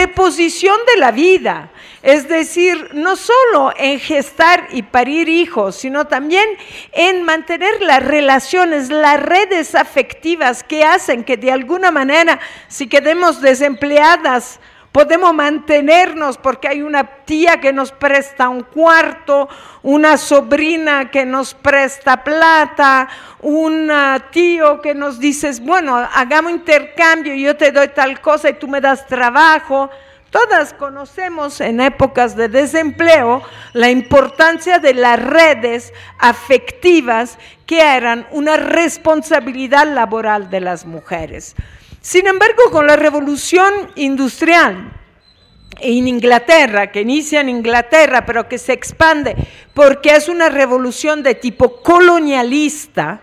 reposición de la vida, es decir, no solo en gestar y parir hijos, sino también en mantener las relaciones, las redes afectivas que hacen que de alguna manera, si quedemos desempleadas, podemos mantenernos porque hay una tía que nos presta un cuarto, una sobrina que nos presta plata, un tío que nos dice, bueno, hagamos intercambio, yo te doy tal cosa y tú me das trabajo. Todas conocemos en épocas de desempleo la importancia de las redes afectivas que eran una responsabilidad laboral de las mujeres. Sin embargo, con la revolución industrial en Inglaterra, que inicia en Inglaterra, pero que se expande porque es una revolución de tipo colonialista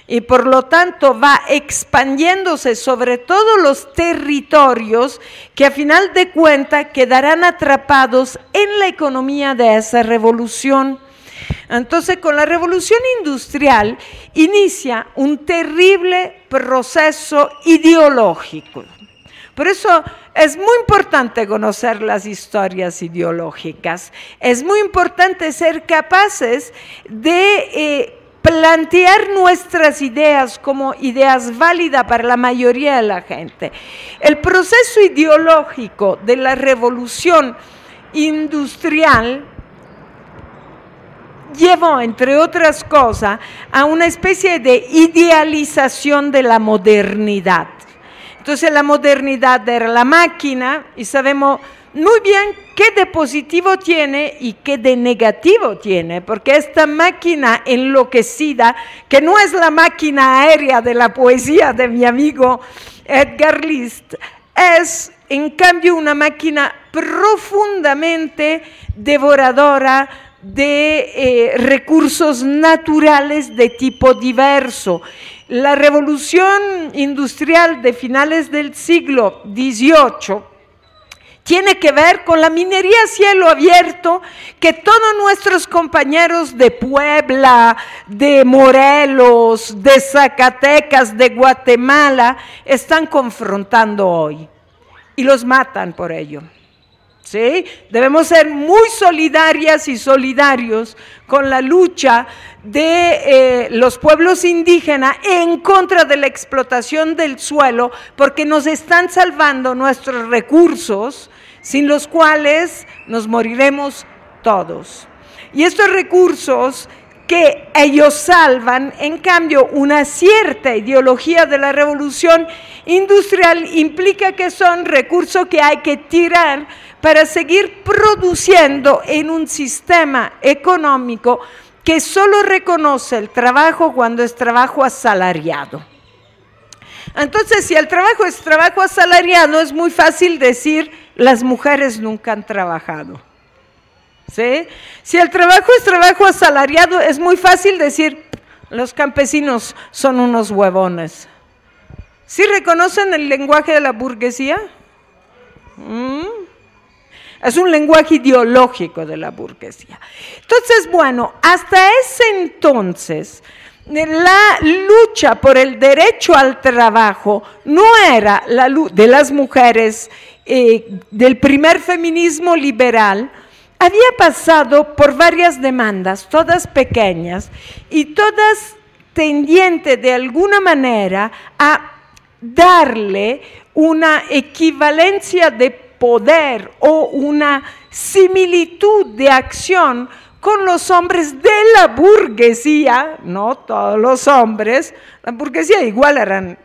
y por lo tanto va expandiéndose sobre todos los territorios que a final de cuentas quedarán atrapados en la economía de esa revolución. Entonces, con la revolución industrial inicia un terrible proceso ideológico. Por eso es muy importante conocer las historias ideológicas, es muy importante ser capaces de plantear nuestras ideas como ideas válidas para la mayoría de la gente. El proceso ideológico de la revolución industrial llevó, entre otras cosas, a una especie de idealización de la modernidad. Entonces la modernidad era la máquina y sabemos muy bien qué de positivo tiene y qué de negativo tiene, porque esta máquina enloquecida, que no es la máquina aérea de la poesía de mi amigo Edgar List, es en cambio una máquina profundamente devoradora de recursos naturales de tipo diverso. La revolución industrial de finales del siglo XVIII tiene que ver con la minería a cielo abierto que todos nuestros compañeros de Puebla, de Morelos, de Zacatecas, de Guatemala están confrontando hoy y los matan por ello. ¿Sí? Debemos ser muy solidarias y solidarios con la lucha de los pueblos indígenas en contra de la explotación del suelo, porque nos están salvando nuestros recursos, sin los cuales nos moriremos todos. Y estos recursos que ellos salvan, en cambio, una cierta ideología de la revolución industrial implica que son recursos que hay que tirar para seguir produciendo en un sistema económico que solo reconoce el trabajo cuando es trabajo asalariado. Entonces, si el trabajo es trabajo asalariado, es muy fácil decir, las mujeres nunca han trabajado. ¿Sí? Si el trabajo es trabajo asalariado, es muy fácil decir, los campesinos son unos huevones. ¿Sí reconocen el lenguaje de la burguesía? Es un lenguaje ideológico de la burguesía. Entonces, bueno, hasta ese entonces, la lucha por el derecho al trabajo no era la lucha de las mujeres del primer feminismo liberal. Había pasado por varias demandas, todas pequeñas, y todas tendientes de alguna manera a darle una equivalencia de poder o una similitud de acción con los hombres de la burguesía, no todos los hombres, la burguesía igual eran,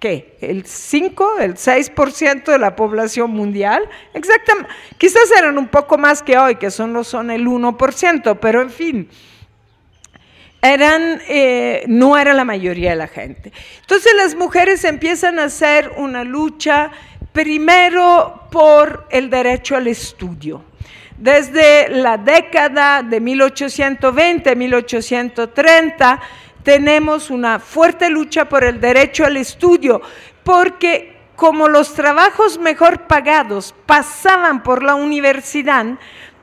¿qué? El 5, el 6% de la población mundial, exactamente, quizás eran un poco más que hoy, que son el 1%, pero en fin, no era la mayoría de la gente. Entonces las mujeres empiezan a hacer una lucha primero por el derecho al estudio. Desde la década de 1820, 1830, tenemos una fuerte lucha por el derecho al estudio, porque como los trabajos mejor pagados pasaban por la universidad,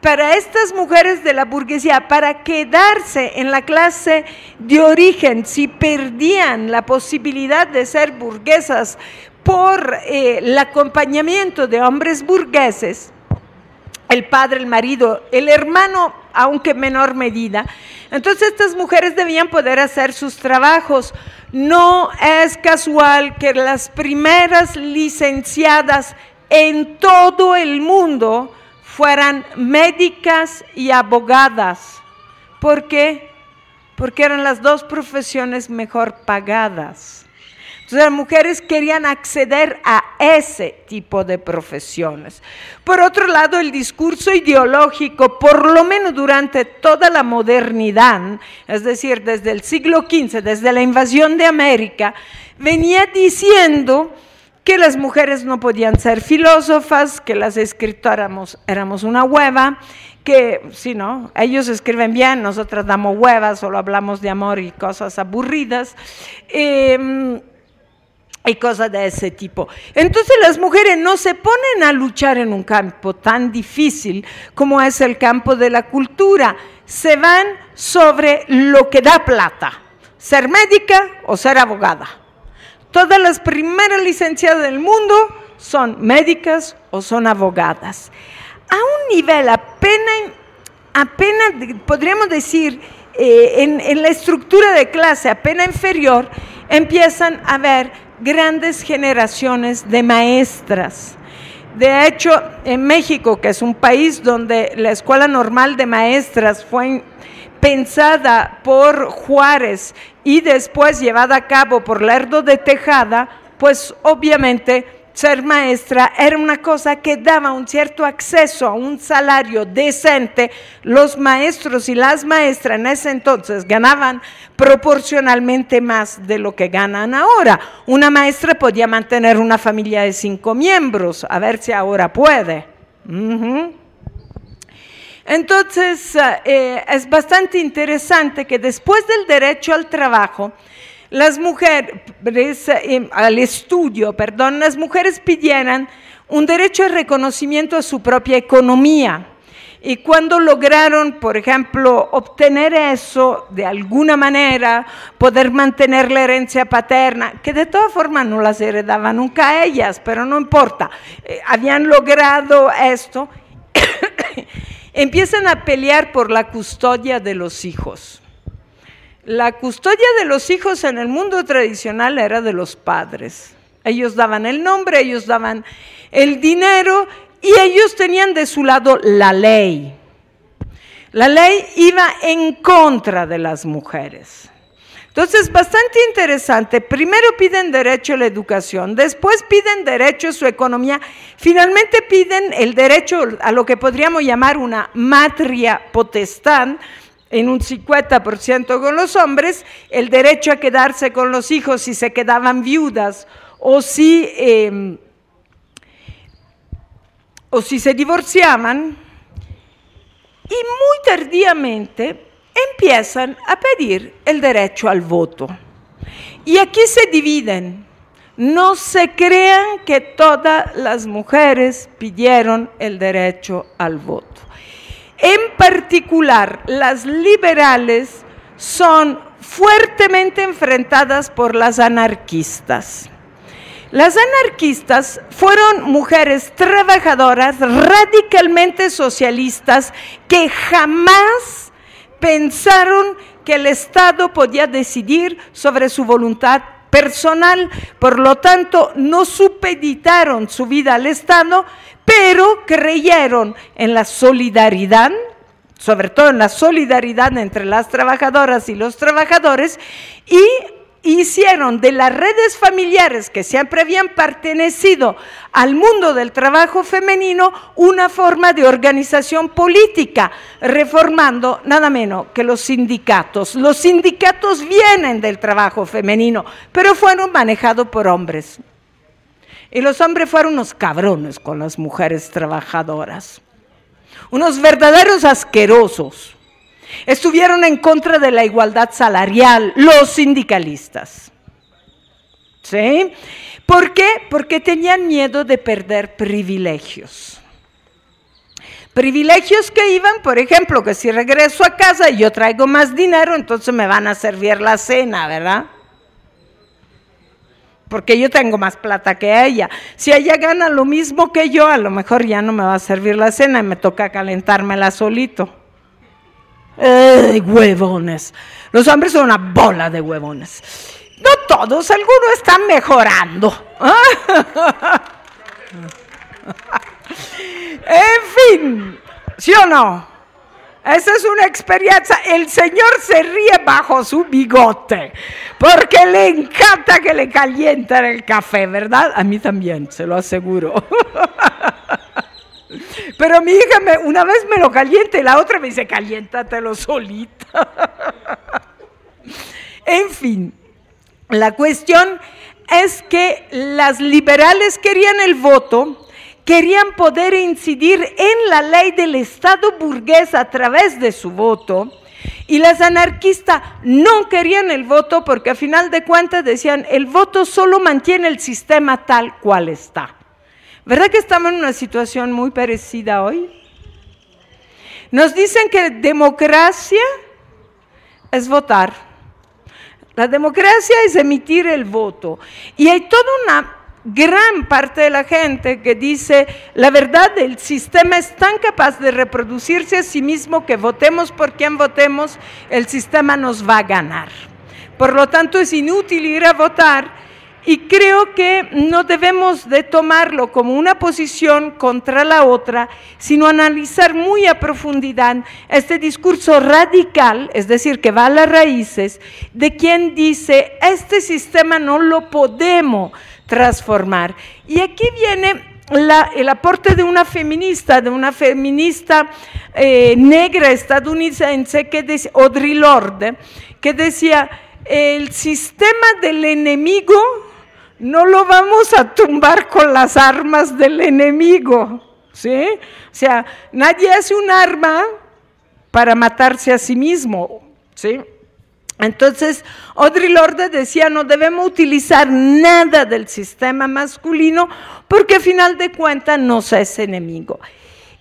para estas mujeres de la burguesía, para quedarse en la clase de origen, si perdían la posibilidad de ser burguesas por el acompañamiento de hombres burgueses, el padre, el marido, el hermano, aunque en menor medida. Entonces estas mujeres debían poder hacer sus trabajos. No es casual que las primeras licenciadas en todo el mundo fueran médicas y abogadas. ¿Por qué? Porque eran las dos profesiones mejor pagadas. Entonces las mujeres querían acceder a ese tipo de profesiones. Por otro lado, el discurso ideológico, por lo menos durante toda la modernidad, es decir, desde el siglo XV, desde la invasión de América, venía diciendo que las mujeres no podían ser filósofas, que las escritoras éramos una hueva, que si no, ellos escriben bien, nosotras damos huevas, solo hablamos de amor y cosas aburridas, y cosas de ese tipo. Entonces las mujeres no se ponen a luchar en un campo tan difícil como es el campo de la cultura, se van sobre lo que da plata, ser médica o ser abogada. Todas las primeras licenciadas del mundo son médicas o son abogadas. A un nivel apenas podríamos decir, en la estructura de clase apenas inferior, empiezan a haber grandes generaciones de maestras. De hecho, en México, que es un país donde la Escuela Normal de Maestras fue pensada por Juárez y después llevada a cabo por Lerdo de Tejada, pues obviamente ser maestra era una cosa que daba un cierto acceso a un salario decente. Los maestros y las maestras en ese entonces ganaban proporcionalmente más de lo que ganan ahora. Una maestra podía mantener una familia de 5 miembros, a ver si ahora puede. Entonces, es bastante interesante que después del derecho al trabajo, las mujeres, al estudio, perdón, las mujeres pidieran un derecho de reconocimiento a su propia economía. Y cuando lograron, por ejemplo, obtener eso de alguna manera, poder mantener la herencia paterna, que de todas formas no las heredaban nunca a ellas, pero no importa, habían logrado esto, empiezan a pelear por la custodia de los hijos. La custodia de los hijos en el mundo tradicional era de los padres. Ellos daban el nombre, ellos daban el dinero y ellos tenían de su lado la ley. La ley iba en contra de las mujeres. Entonces, bastante interesante. Primero piden derecho a la educación, después piden derecho a su economía, finalmente piden el derecho a lo que podríamos llamar una matria potestad, en un 50% con los hombres, el derecho a quedarse con los hijos si se quedaban viudas o si se divorciaban, y muy tardíamente empiezan a pedir el derecho al voto. Y aquí se dividen. No se crean que todas las mujeres pidieron el derecho al voto. En particular, las liberales son fuertemente enfrentadas por las anarquistas. Las anarquistas fueron mujeres trabajadoras radicalmente socialistas que jamás pensaron que el Estado podía decidir sobre su voluntad personal, por lo tanto no supeditaron su vida al Estado, pero creyeron en la solidaridad, sobre todo en la solidaridad entre las trabajadoras y los trabajadores, y hicieron de las redes familiares que siempre habían pertenecido al mundo del trabajo femenino una forma de organización política, reformando nada menos que los sindicatos. Los sindicatos vienen del trabajo femenino, pero fueron manejados por hombres. Y los hombres fueron unos cabrones con las mujeres trabajadoras, unos verdaderos asquerosos. Estuvieron en contra de la igualdad salarial, los sindicalistas. ¿Sí? ¿Por qué? Porque tenían miedo de perder privilegios. Privilegios que iban, por ejemplo, que si regreso a casa y yo traigo más dinero, entonces me van a servir la cena, ¿verdad? porque yo tengo más plata que ella. Si ella gana lo mismo que yo, a lo mejor ya no me va a servir la cena y me toca calentármela solito. Huevones. Los hombres son una bola de huevones. No todos, algunos están mejorando. En fin, ¿sí o no? Esa es una experiencia. El señor se ríe bajo su bigote porque le encanta que le calienten el café, ¿verdad? A mí también, se lo aseguro. Pero mi hija una vez me lo calienta y la otra me dice, caliéntatelo solita. En fin, la cuestión es que las liberales querían el voto, querían poder incidir en la ley del Estado burgués a través de su voto, y las anarquistas no querían el voto porque a final de cuentas decían, el voto solo mantiene el sistema tal cual está. ¿Verdad que estamos en una situación muy parecida hoy? Nos dicen que democracia es votar. La democracia es emitir el voto. Y hay toda una gran parte de la gente que dice, la verdad, el sistema es tan capaz de reproducirse a sí mismo que votemos por quien votemos, el sistema nos va a ganar. Por lo tanto, es inútil ir a votar. Y creo que no debemos de tomarlo como una posición contra la otra, sino analizar muy a profundidad este discurso radical, es decir, que va a las raíces, de quien dice, este sistema no lo podemos transformar. Y aquí viene el aporte de una feminista negra estadounidense, Audre Lorde, que decía, el sistema del enemigo no lo vamos a tumbar con las armas del enemigo, ¿sí? O sea, nadie hace un arma para matarse a sí mismo, ¿sí? Entonces, Audre Lorde decía, no debemos utilizar nada del sistema masculino porque a final de cuentas nos es enemigo.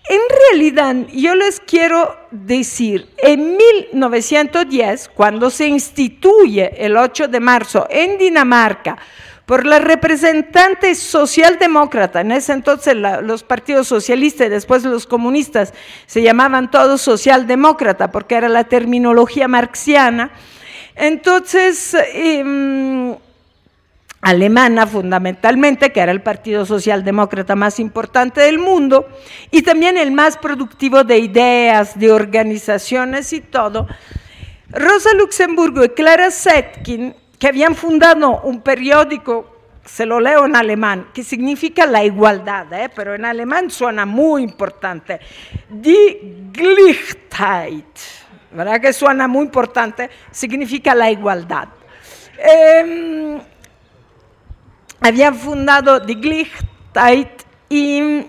En realidad, yo les quiero decir, en 1910, cuando se instituye el 8 de marzo en Dinamarca, por la representante socialdemócrata, en ese entonces los partidos socialistas y después los comunistas se llamaban todos socialdemócrata porque era la terminología marxiana, entonces alemana fundamentalmente, que era el partido socialdemócrata más importante del mundo y también el más productivo de ideas, de organizaciones y todo, Rosa Luxemburgo y Clara Zetkin, que habían fundado un periódico, se lo leo en alemán, que significa la igualdad, pero en alemán suena muy importante, Die Gleichheit, ¿verdad que suena muy importante? Significa la igualdad. Habían fundado Die Gleichheit y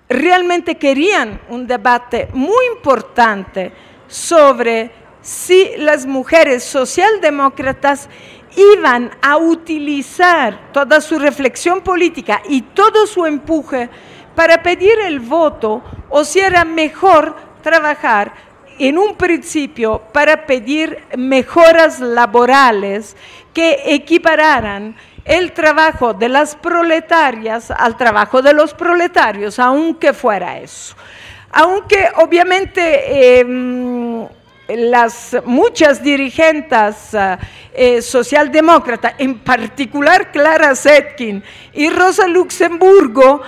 realmente querían un debate muy importante sobre si las mujeres socialdemócratas iban a utilizar toda su reflexión política y todo su empuje para pedir el voto o si era mejor trabajar en un principio para pedir mejoras laborales que equipararan el trabajo de las proletarias al trabajo de los proletarios, aunque fuera eso. Aunque obviamente las muchas dirigentes socialdemócratas, en particular Clara Zetkin y Rosa Luxemburgo,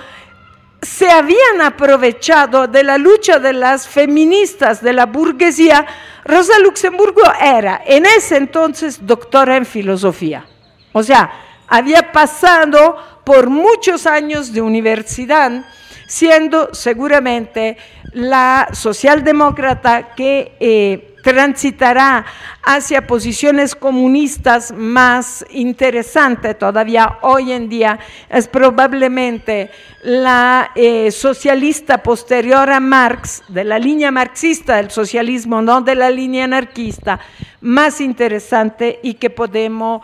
se habían aprovechado de la lucha de las feministas de la burguesía. Rosa Luxemburgo era en ese entonces doctora en filosofía, o sea, había pasado por muchos años de universidad, siendo seguramente la socialdemócrata que transitará hacia posiciones comunistas más interesantes todavía hoy en día, es probablemente la socialista posterior a Marx, de la línea marxista del socialismo, no de la línea anarquista, más interesante y que podemos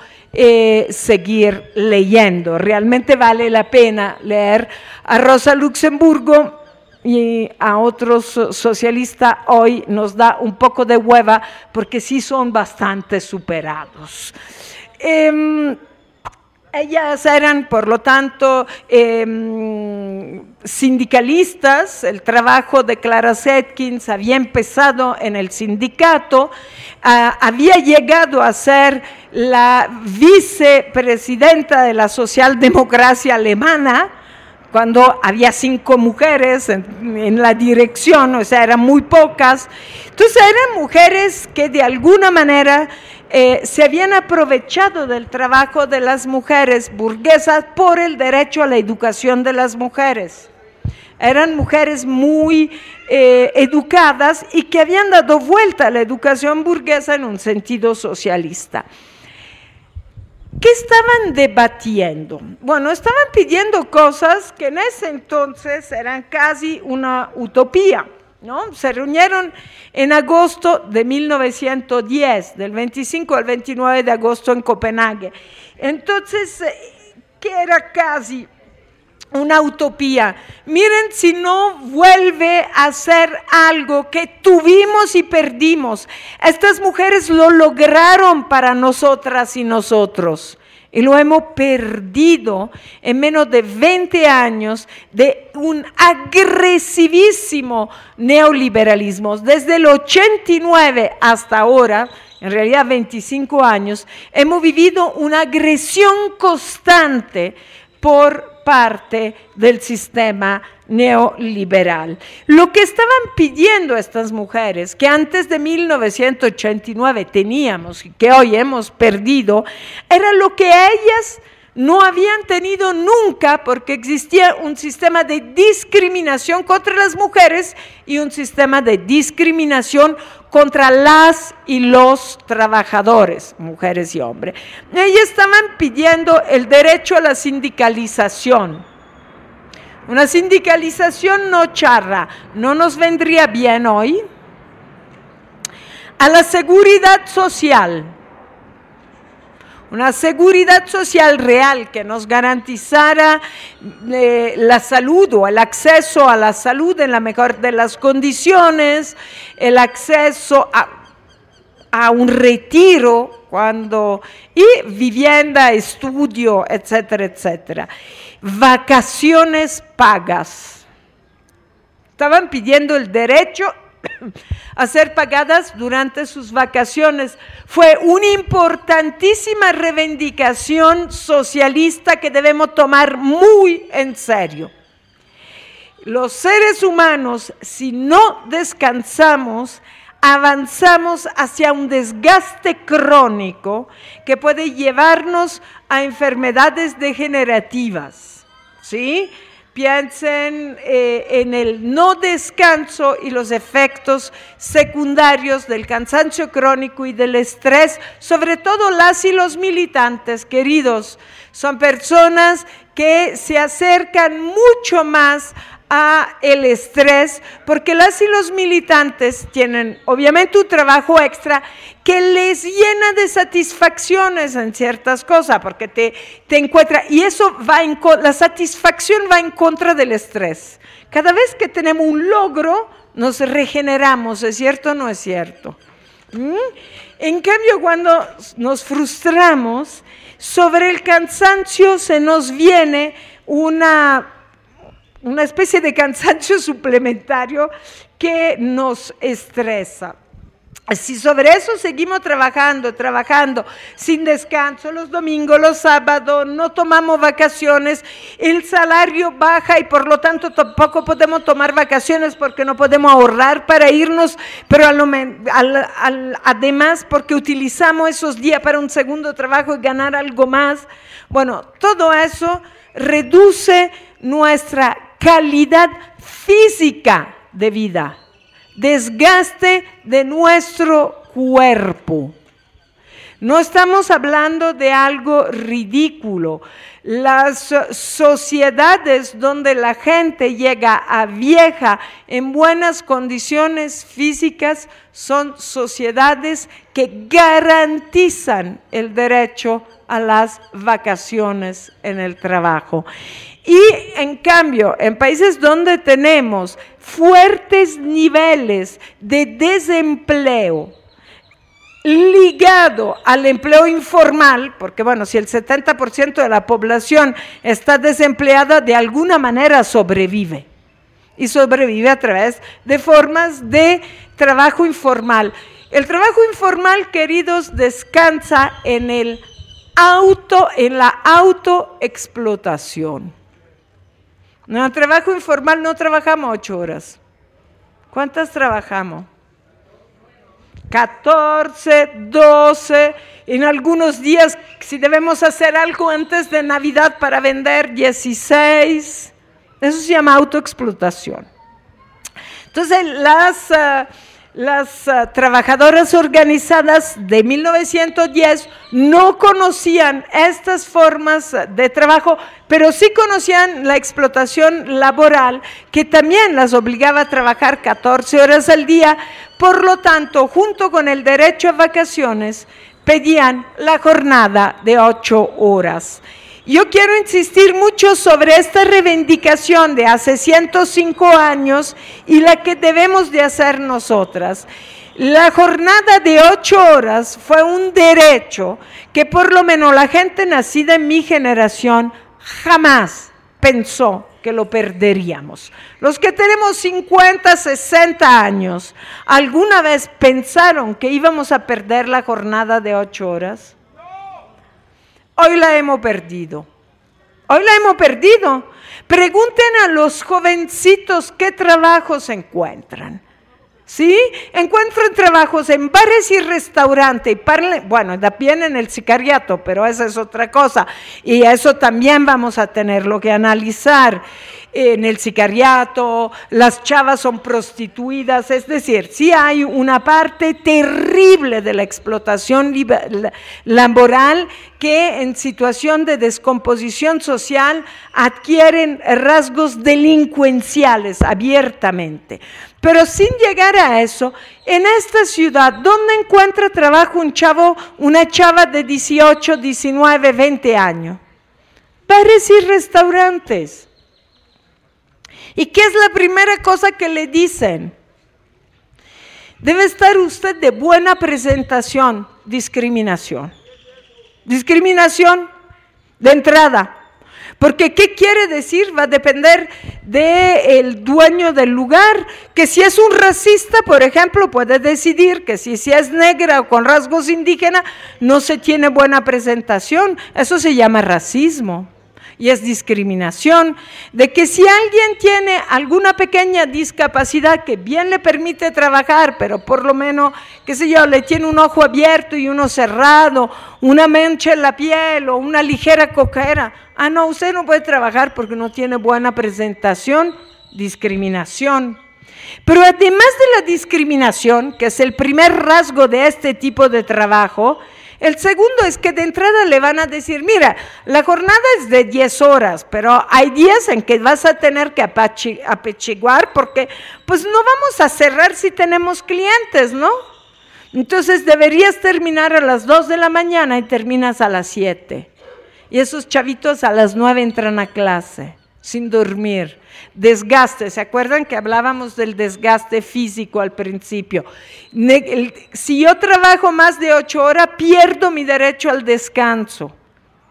seguir leyendo. Realmente vale la pena leer a Rosa Luxemburgo, y a otros socialistas hoy nos da un poco de hueva porque sí son bastante superados. Ellas eran, por lo tanto, sindicalistas. El trabajo de Clara Zetkin había empezado en el sindicato, había llegado a ser la vicepresidenta de la socialdemocracia alemana, cuando había 5 mujeres en la dirección, o sea, eran muy pocas. Entonces eran mujeres que de alguna manera se habían aprovechado del trabajo de las mujeres burguesas por el derecho a la educación de las mujeres. Eran mujeres muy educadas y que habían dado vuelta a la educación burguesa en un sentido socialista. ¿Qué estaban debatiendo? Bueno, estaban pidiendo cosas que en ese entonces eran casi una utopía, ¿no? Se reunieron en agosto de 1910, del 25 al 29 de agosto en Copenhague. Entonces, ¿qué era casi una utopía? Miren si no vuelve a ser algo que tuvimos y perdimos. Estas mujeres lo lograron para nosotras y nosotros, y lo hemos perdido en menos de 20 años de un agresivísimo neoliberalismo. Desde el 89 hasta ahora, en realidad 25 años, hemos vivido una agresión constante por parte del sistema neoliberal. Lo que estaban pidiendo estas mujeres, que antes de 1989 teníamos y que hoy hemos perdido, era lo que ellas no habían tenido nunca, porque existía un sistema de discriminación contra las mujeres y un sistema de discriminación contra las y los trabajadores, mujeres y hombres. Ellas estaban pidiendo el derecho a la sindicalización. Una sindicalización no charra, no nos vendría bien hoy. A la seguridad social. Una seguridad social real que nos garantizara la salud o el acceso a la salud en la mejor de las condiciones, el acceso a un retiro y vivienda, estudio, etcétera, etcétera. Vacaciones pagas. Estaban pidiendo el derecho a ser pagadas durante sus vacaciones. Fue una importantísima reivindicación socialista que debemos tomar muy en serio. Los seres humanos, si no descansamos, avanzamos hacia un desgaste crónico que puede llevarnos a enfermedades degenerativas, ¿sí? Piensen en el no descanso y los efectos secundarios del cansancio crónico y del estrés, sobre todo las y los militantes, queridos, son personas que se acercan mucho más a el estrés, porque las y los militantes tienen obviamente un trabajo extra que les llena de satisfacciones en ciertas cosas, porque te encuentra, y eso la satisfacción va en contra del estrés. Cada vez que tenemos un logro, nos regeneramos, ¿es cierto o no es cierto? En cambio, cuando nos frustramos, sobre el cansancio se nos viene una especie de cansancio suplementario que nos estresa. Si sobre eso seguimos trabajando sin descanso, los domingos, los sábados, no tomamos vacaciones, el salario baja y por lo tanto tampoco podemos tomar vacaciones porque no podemos ahorrar para irnos, pero además porque utilizamos esos días para un segundo trabajo y ganar algo más. Bueno, todo eso reduce nuestra calidad física de vida, desgaste de nuestro cuerpo. No estamos hablando de algo ridículo. Las sociedades donde la gente llega a vieja en buenas condiciones físicas son sociedades que garantizan el derecho a las vacaciones en el trabajo. Y en cambio, en países donde tenemos fuertes niveles de desempleo, ligado al empleo informal, porque bueno, si el 70% de la población está desempleada, de alguna manera sobrevive, y sobrevive a través de formas de trabajo informal. El trabajo informal, queridos, descansa en la autoexplotación. En el trabajo informal no trabajamos 8 horas. ¿Cuántas trabajamos? 14, 12, en algunos días, si debemos hacer algo antes de Navidad para vender, 16. Eso se llama autoexplotación. Entonces, las trabajadoras organizadas de 1910 no conocían estas formas de trabajo, pero sí conocían la explotación laboral, que también las obligaba a trabajar 14 horas al día. Por lo tanto, junto con el derecho a vacaciones, pedían la jornada de 8 horas. Yo quiero insistir mucho sobre esta reivindicación de hace 105 años y la que debemos de hacer nosotras. La jornada de 8 horas fue un derecho que por lo menos la gente nacida en mi generación jamás pensó que lo perderíamos. Los que tenemos 50, 60 años, ¿alguna vez pensaron que íbamos a perder la jornada de 8 horas? Hoy la hemos perdido. Hoy la hemos perdido. Pregunten a los jovencitos qué trabajos encuentran. ¿Sí? Encuentran trabajos en bares y restaurantes. Bueno, también en el sicariato, pero esa es otra cosa. Y eso también vamos a tenerlo que analizar. En el sicariato, las chavas son prostituidas, es decir, sí hay una parte terrible de la explotación laboral que en situación de descomposición social adquieren rasgos delincuenciales abiertamente. Pero sin llegar a eso, en esta ciudad, ¿dónde encuentra trabajo un chavo, una chava de 18, 19, 20 años? Bares y restaurantes. ¿Y qué es la primera cosa que le dicen? Debe estar usted de buena presentación. Discriminación. Discriminación de entrada. Porque ¿qué quiere decir? Va a depender del dueño del lugar, que si es un racista, por ejemplo, puede decidir que si es negra o con rasgos indígenas, no se tiene buena presentación. Eso se llama racismo. Y es discriminación, de que si alguien tiene alguna pequeña discapacidad que bien le permite trabajar, pero por lo menos, qué sé yo, le tiene un ojo abierto y uno cerrado, una mancha en la piel o una ligera cojera, no, usted no puede trabajar porque no tiene buena presentación, discriminación. Pero además de la discriminación, que es el primer rasgo de este tipo de trabajo, el segundo es que de entrada le van a decir, mira, la jornada es de 10 horas, pero hay días en que vas a tener que apechiguar porque pues no vamos a cerrar si tenemos clientes, ¿no? Entonces deberías terminar a las 2 de la mañana y terminas a las 7. Y esos chavitos a las 9 entran a clase, sin dormir. Desgaste, ¿se acuerdan que hablábamos del desgaste físico al principio? Si yo trabajo más de 8 horas, pierdo mi derecho al descanso.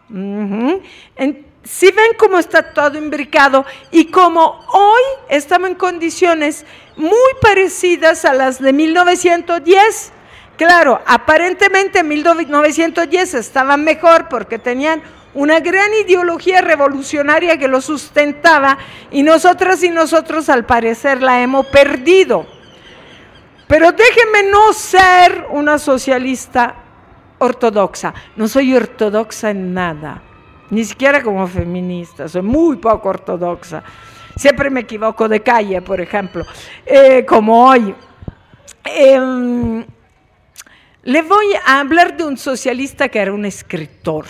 Si ven cómo está todo imbricado y como hoy estamos en condiciones muy parecidas a las de 1910, claro, aparentemente en 1910 estaban mejor porque tenían una gran ideología revolucionaria que lo sustentaba y nosotras y nosotros al parecer la hemos perdido. Pero déjenme no ser una socialista ortodoxa, no soy ortodoxa en nada, ni siquiera como feminista, soy muy poco ortodoxa, siempre me equivoco de calle, por ejemplo, como hoy. Le voy a hablar de un socialista que era un escritor,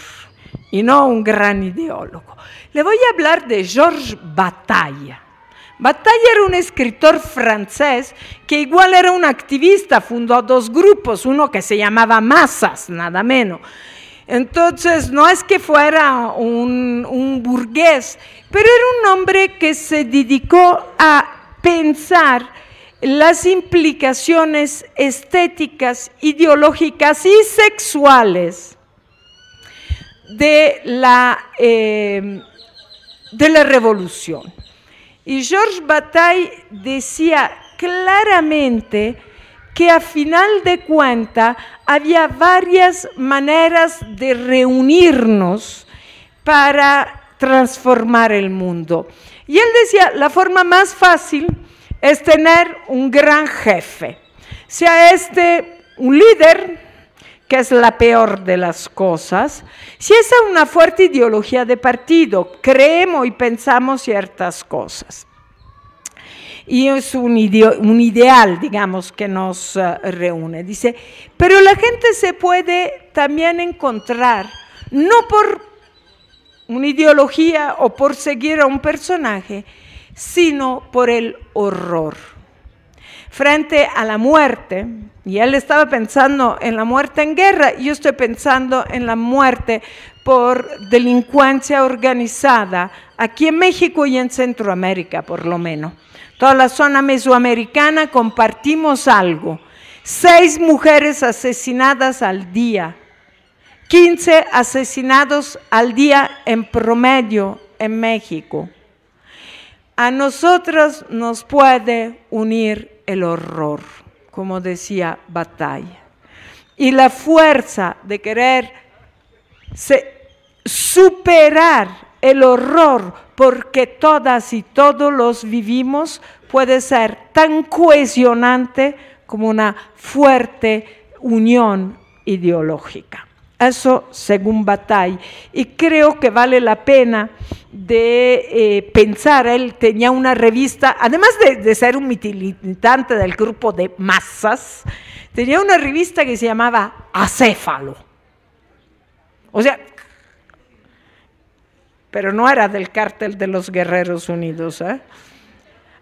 y no un gran ideólogo. Le voy a hablar de Georges Bataille. Bataille era un escritor francés que igual era un activista, fundó 2 grupos, uno que se llamaba Masas, nada menos. Entonces, no es que fuera un burgués, pero era un hombre que se dedicó a pensar las implicaciones estéticas, ideológicas y sexuales de la revolución. Y Georges Bataille decía claramente que a final de cuentas había varias maneras de reunirnos para transformar el mundo. Y él decía, la forma más fácil es tener un gran jefe, sea un líder, que es la peor de las cosas, si es una fuerte ideología de partido, creemos y pensamos ciertas cosas. Y es un ideal, digamos, que nos reúne. Dice, pero la gente se puede también encontrar, no por una ideología o por seguir a un personaje, sino por el horror. Frente a la muerte, y él estaba pensando en la muerte en guerra, yo estoy pensando en la muerte por delincuencia organizada, aquí en México y en Centroamérica por lo menos. Toda la zona mesoamericana compartimos algo, 6 mujeres asesinadas al día, 15 asesinados al día en promedio en México. A nosotros nos puede unir el horror, como decía Bataille, y la fuerza de querer superar el horror, porque todas y todos los vivimos, puede ser tan cohesionante como una fuerte unión ideológica. Eso según Bataille, y creo que vale la pena de pensar. Él tenía una revista, además de ser un militante del grupo de masas, tenía una revista que se llamaba Acéfalo. O sea, pero no era del cártel de los Guerreros Unidos.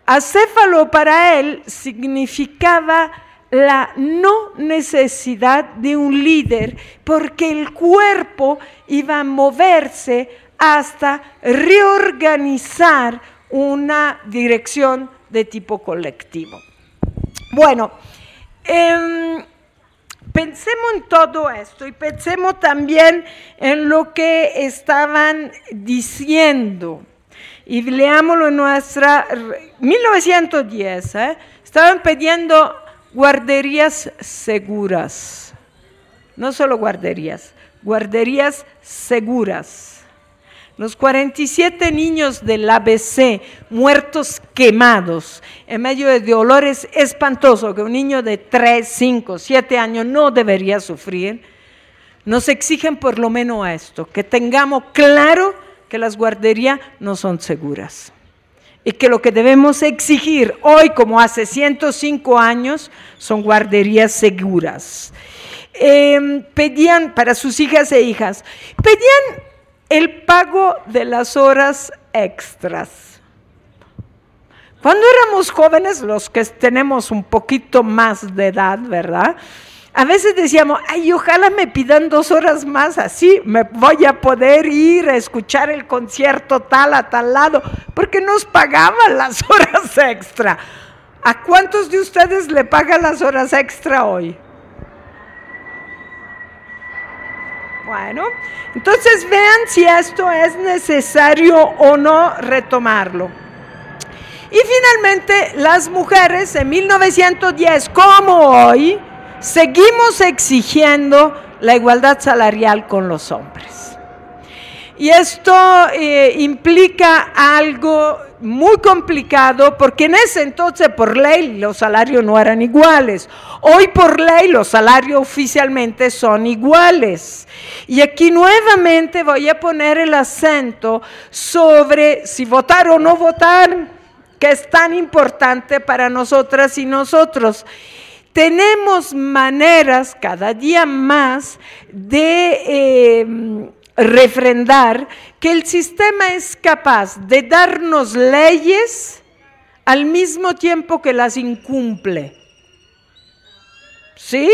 Acéfalo para él significaba la no necesidad de un líder, porque el cuerpo iba a moverse hasta reorganizar una dirección de tipo colectivo. Bueno, pensemos en todo esto y pensemos también en lo que estaban diciendo. Y leámoslo en nuestra 1910, estaban pidiendo guarderías seguras, no solo guarderías seguras. Los 47 niños del ABC muertos quemados en medio de dolores espantosos que un niño de 3, 5, 7 años no debería sufrir, nos exigen por lo menos esto, que tengamos claro que las guarderías no son seguras. Y que lo que debemos exigir hoy, como hace 105 años, son guarderías seguras. Pedían para sus hijas e hijas, pedían el pago de las horas extras. Cuando éramos jóvenes, los que tenemos un poquito más de edad, ¿verdad?, a veces decíamos, ay, ojalá me pidan 2 horas más, así me voy a poder ir a escuchar el concierto tal a tal lado, porque nos pagaban las horas extra. ¿A cuántos de ustedes le pagan las horas extra hoy? Bueno, entonces vean si esto es necesario o no retomarlo. Y finalmente, las mujeres en 1910, como hoy, seguimos exigiendo la igualdad salarial con los hombres. Y esto implica algo muy complicado, porque en ese entonces por ley los salarios no eran iguales. Hoy por ley los salarios oficialmente son iguales. Y aquí nuevamente voy a poner el acento sobre si votar o no votar, que es tan importante para nosotras y nosotros. Tenemos maneras cada día más de refrendar que el sistema es capaz de darnos leyes al mismo tiempo que las incumple. ¿Sí?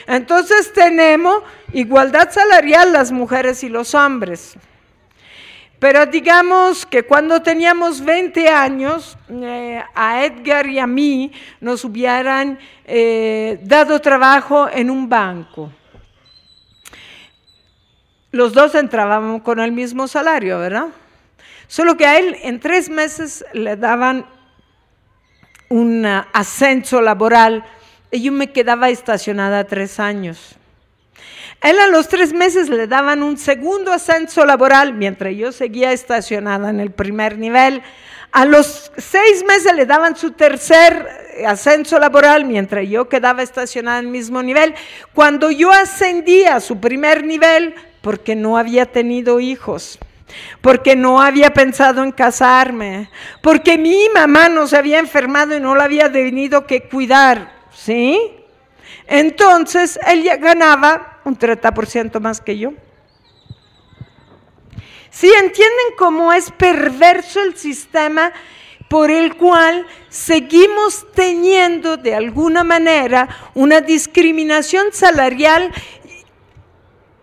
Entonces tenemos igualdad salarial las mujeres y los hombres. Pero digamos que cuando teníamos 20 años, a Edgar y a mí nos hubieran dado trabajo en un banco. Los dos entrábamos con el mismo salario, ¿verdad? Solo que a él en 3 meses le daban un ascenso laboral y yo me quedaba estacionada 3 años. A él a los 3 meses le daban un segundo ascenso laboral mientras yo seguía estacionada en el primer nivel. A los 6 meses le daban su tercer ascenso laboral mientras yo quedaba estacionada en el mismo nivel. Cuando yo ascendía a su primer nivel, porque no había tenido hijos, porque no había pensado en casarme, porque mi mamá no se había enfermado y no la había tenido que cuidar, ¿sí? Entonces, él ya ganaba un 30% más que yo. ¿Sí entienden cómo es perverso el sistema por el cual seguimos teniendo de alguna manera una discriminación salarial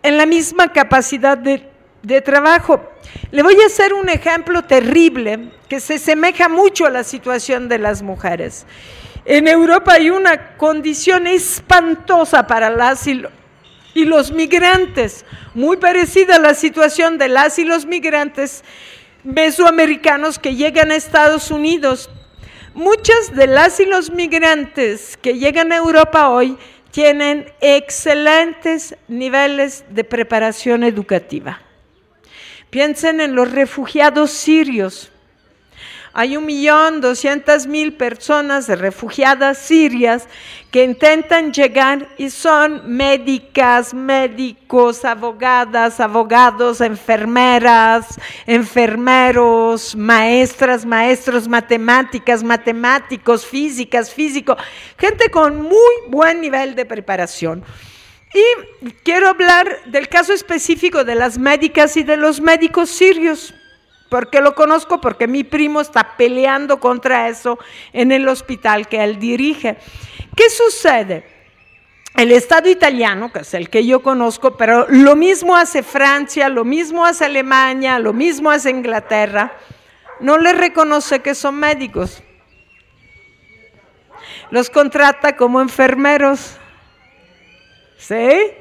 en la misma capacidad de trabajo? Le voy a hacer un ejemplo terrible que se asemeja mucho a la situación de las mujeres. En Europa hay una condición espantosa para las y los migrantes, muy parecida a la situación de las y los migrantes mesoamericanos que llegan a Estados Unidos. Muchas de las y los migrantes que llegan a Europa hoy tienen excelentes niveles de preparación educativa. Piensen en los refugiados sirios. Hay 1.200.000 personas refugiadas sirias que intentan llegar y son médicas, médicos, abogadas, abogados, enfermeras, enfermeros, maestras, maestros, matemáticas, matemáticos, físicas, físicos, gente con muy buen nivel de preparación. Y quiero hablar del caso específico de las médicas y de los médicos sirios. Porque lo conozco, porque mi primo está peleando contra eso en el hospital que él dirige. ¿Qué sucede? El Estado italiano, que es el que yo conozco, pero lo mismo hace Francia, lo mismo hace Alemania, lo mismo hace Inglaterra, no les reconoce que son médicos. Los contrata como enfermeros. ¿Sí?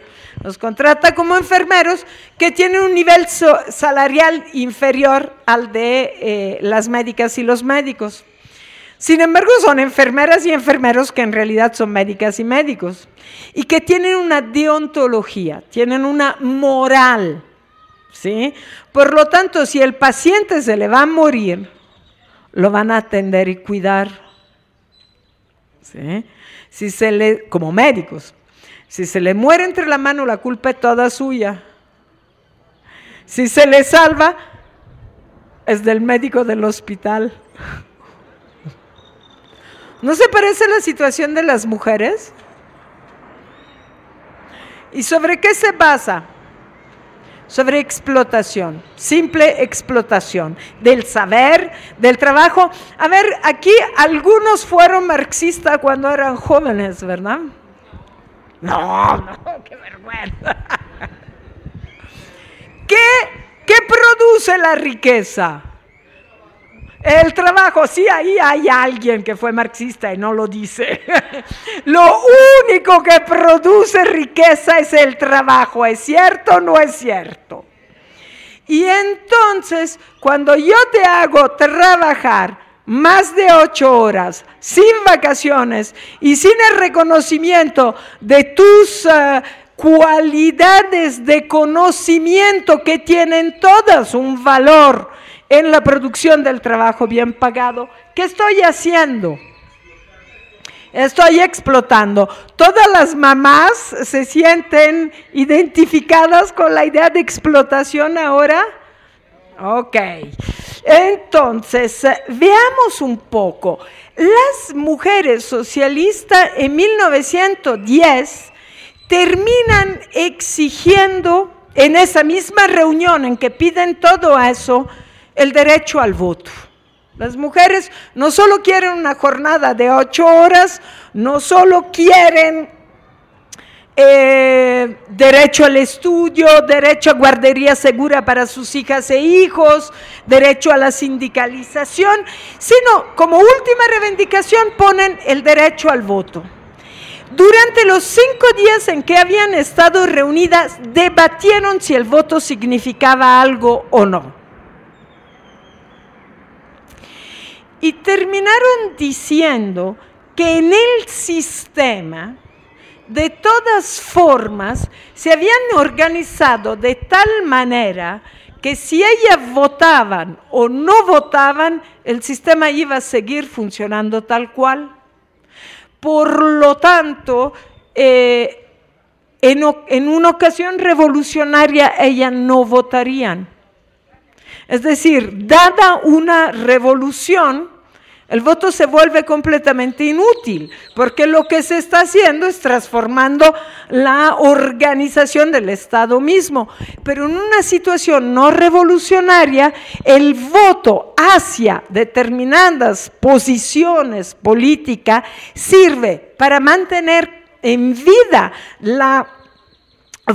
Los contrata como enfermeros que tienen un nivel salarial inferior al de las médicas y los médicos. Sin embargo, son enfermeras y enfermeros que en realidad son médicas y médicos y que tienen una deontología, tienen una moral, ¿sí? Por lo tanto, si el paciente se le va a morir, lo van a atender y cuidar, ¿sí? Si se le, como médicos. Si se le muere entre la mano, la culpa es toda suya. Si se le salva, es del médico del hospital. ¿No se parece la situación de las mujeres? ¿Y sobre qué se basa? Sobre explotación, simple explotación, del saber, del trabajo. A ver, aquí algunos fueron marxistas cuando eran jóvenes, ¿verdad? No, qué vergüenza. ¿Qué produce la riqueza? El trabajo. Sí, ahí hay alguien que fue marxista y no lo dice. Lo único que produce riqueza es el trabajo. ¿Es cierto o no es cierto? Y entonces, cuando yo te hago trabajar más de 8 horas, sin vacaciones y sin el reconocimiento de tus cualidades de conocimiento que tienen todas un valor en la producción del trabajo bien pagado, ¿qué estoy haciendo? Estoy explotando. ¿Todas las mamás se sienten identificadas con la idea de explotación ahora? Ok, entonces veamos un poco. Las mujeres socialistas en 1910 terminan exigiendo en esa misma reunión en que piden todo eso, el derecho al voto. Las mujeres no solo quieren una jornada de 8 horas, no solo quieren derecho al estudio, derecho a guardería segura para sus hijas e hijos, derecho a la sindicalización, sino como última reivindicación ponen el derecho al voto. Durante los 5 días en que habían estado reunidas, debatieron si el voto significaba algo o no. Y terminaron diciendo que en el sistema, de todas formas, se habían organizado de tal manera que si ellas votaban o no votaban, el sistema iba a seguir funcionando tal cual. Por lo tanto, en una ocasión revolucionaria, ellas no votarían. Es decir, dada una revolución, el voto se vuelve completamente inútil, porque lo que se está haciendo es transformando la organización del Estado mismo. Pero en una situación no revolucionaria, el voto hacia determinadas posiciones políticas sirve para mantener en vida la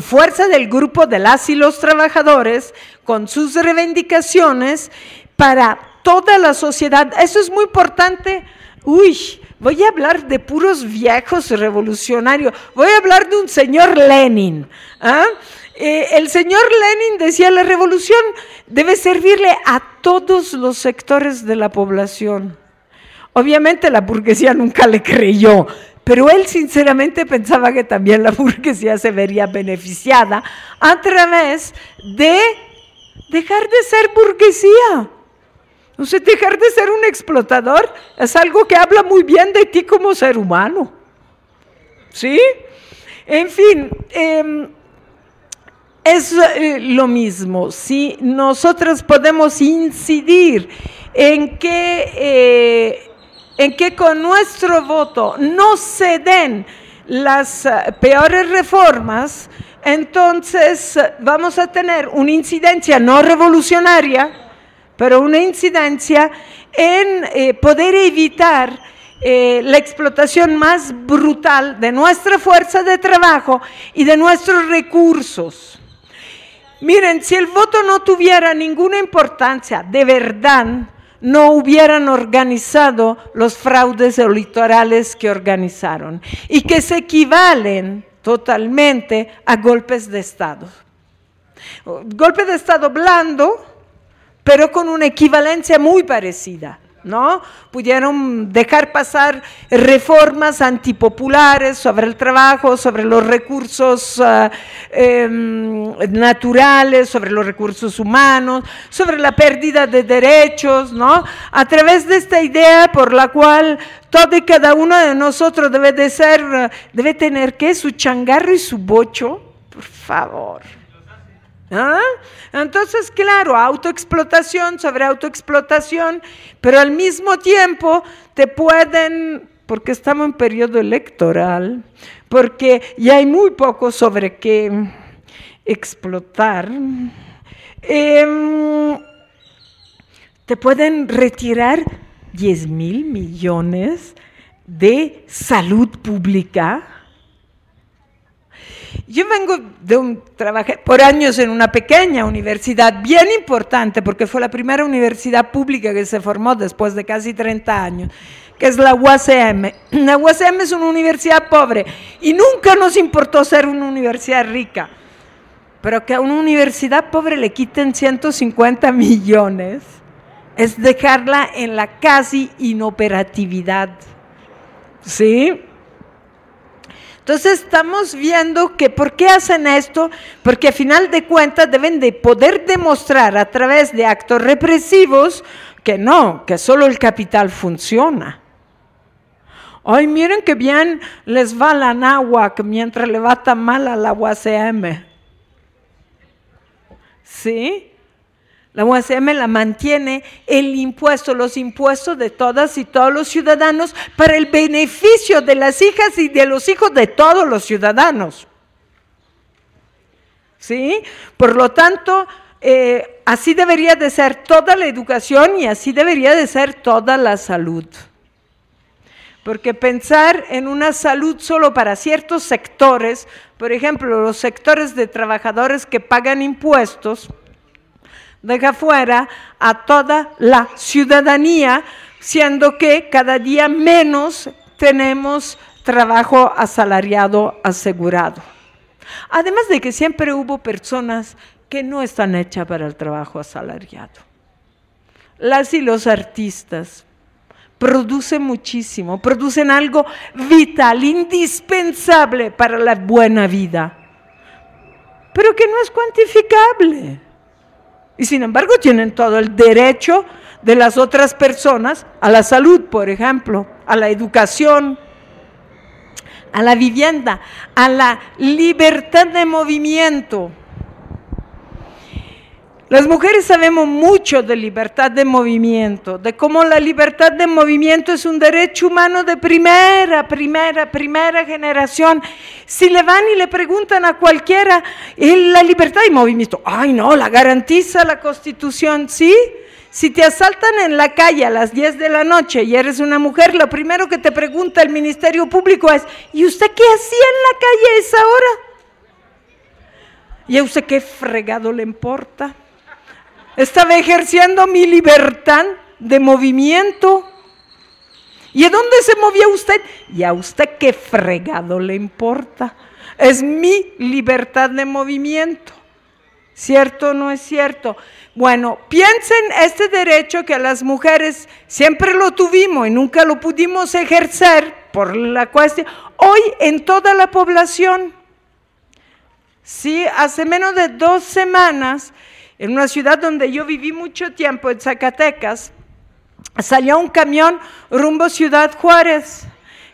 fuerza del grupo de las y los trabajadores con sus reivindicaciones para toda la sociedad. Eso es muy importante. Voy a hablar de puros viejos revolucionarios. Voy a hablar de un señor Lenin. El señor Lenin decía, la revolución debe servirle a todos los sectores de la población. Obviamente la burguesía nunca le creyó, pero él sinceramente pensaba que también la burguesía se vería beneficiada a través de dejar de ser burguesía. O sea, dejar de ser un explotador es algo que habla muy bien de ti como ser humano. ¿Sí? En fin, es lo mismo. Si nosotros podemos incidir en que con nuestro voto no se den las peores reformas, entonces vamos a tener una incidencia no revolucionaria, pero una incidencia en poder evitar la explotación más brutal de nuestra fuerza de trabajo y de nuestros recursos. Miren, si el voto no tuviera ninguna importancia, de verdad, no hubieran organizado los fraudes electorales que organizaron y que se equivalen totalmente a golpes de Estado. Golpe de Estado blando, pero con una equivalencia muy parecida, ¿no? Pudieron dejar pasar reformas antipopulares sobre el trabajo, sobre los recursos naturales, sobre los recursos humanos, sobre la pérdida de derechos, ¿no? A través de esta idea por la cual todo y cada uno de nosotros debe tener, ¿qué? Su changarro y su bocho, por favor. Entonces, claro, autoexplotación sobre autoexplotación, pero al mismo tiempo te pueden, porque estamos en periodo electoral, porque ya hay muy poco sobre qué explotar, te pueden retirar 10,000 millones de salud pública. Yo vengo trabajé por años en una pequeña universidad bien importante, porque fue la primera universidad pública que se formó después de casi 30 años, que es la UACM. La UACM es una universidad pobre y nunca nos importó ser una universidad rica, pero que a una universidad pobre le quiten 150 millones es dejarla en la casi inoperatividad, ¿sí? Entonces estamos viendo que ¿por qué hacen esto? Porque a final de cuentas deben de poder demostrar a través de actos represivos que no, que solo el capital funciona. Ay, miren qué bien les va la náhuac mientras le va tan mal a la UACM. ¿Sí? La UACM la mantiene el impuesto, los impuestos de todas y todos los ciudadanos para el beneficio de las hijas y de los hijos de todos los ciudadanos. ¿Sí? Por lo tanto, así debería de ser toda la educación y así debería de ser toda la salud. porque pensar en una salud solo para ciertos sectores, por ejemplo, los sectores de trabajadores que pagan impuestos, deja fuera a toda la ciudadanía, siendo que cada día menos tenemos trabajo asalariado asegurado. Además de que siempre hubo personas que no están hechas para el trabajo asalariado. Las y los artistas producen muchísimo, producen algo vital, indispensable para la buena vida, pero que no es cuantificable. Y sin embargo tienen todo el derecho de las otras personas a la salud, por ejemplo, a la educación, a la vivienda, a la libertad de movimiento. Las mujeres sabemos mucho de libertad de movimiento, de cómo la libertad de movimiento es un derecho humano de primera generación. Si le van y le preguntan a cualquiera, la libertad de movimiento, ay no, la garantiza la Constitución, ¿sí? Si te asaltan en la calle a las 10 de la noche y eres una mujer, lo primero que te pregunta el Ministerio Público es, ¿y usted qué hacía en la calle a esa hora? ¿Y a usted qué fregado le importa? Estaba ejerciendo mi libertad de movimiento. ¿Y a dónde se movía usted? ¿Y a usted qué fregado le importa? Es mi libertad de movimiento. ¿Cierto o no es cierto? Bueno, piensen este derecho que a las mujeres siempre lo tuvimos y nunca lo pudimos ejercer por la cuestión. Hoy en toda la población, sí, hace menos de 2 semanas, en una ciudad donde yo viví mucho tiempo, en Zacatecas, salió un camión rumbo Ciudad Juárez.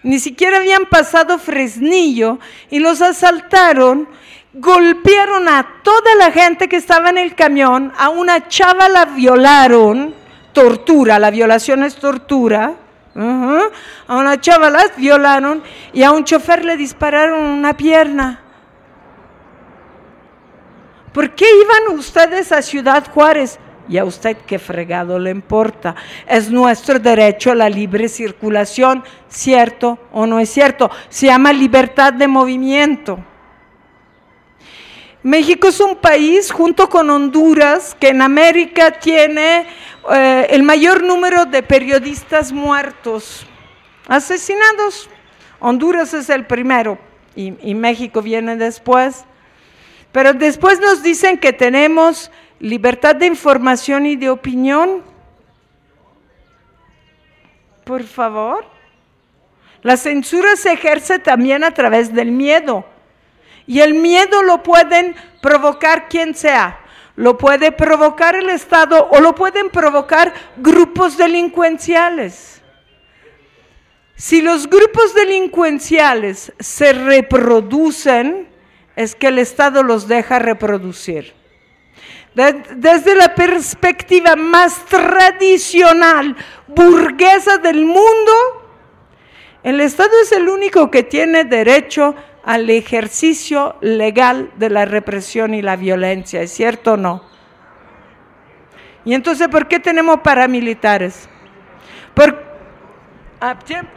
Ni siquiera habían pasado Fresnillo y los asaltaron, golpearon a toda la gente que estaba en el camión, a una chava la violaron, tortura, la violación es tortura, a una chava la violaron y a un chofer le dispararon una pierna. ¿Por qué iban ustedes a Ciudad Juárez? ¿Y a usted qué fregado le importa? Es nuestro derecho a la libre circulación, ¿cierto o no es cierto? Se llama libertad de movimiento. México es un país, junto con Honduras, que en América tiene el mayor número de periodistas muertos, asesinados. Honduras es el primero y México viene después. Pero después nos dicen que tenemos libertad de información y de opinión. Por favor. La censura se ejerce también a través del miedo. Y el miedo lo pueden provocar quien sea. Lo puede provocar el Estado o lo pueden provocar grupos delincuenciales. Si los grupos delincuenciales se reproducen, es que el Estado los deja reproducir. Desde la perspectiva más tradicional, burguesa del mundo, el Estado es el único que tiene derecho al ejercicio legal de la represión y la violencia, ¿es cierto o no? Y entonces, ¿por qué tenemos paramilitares?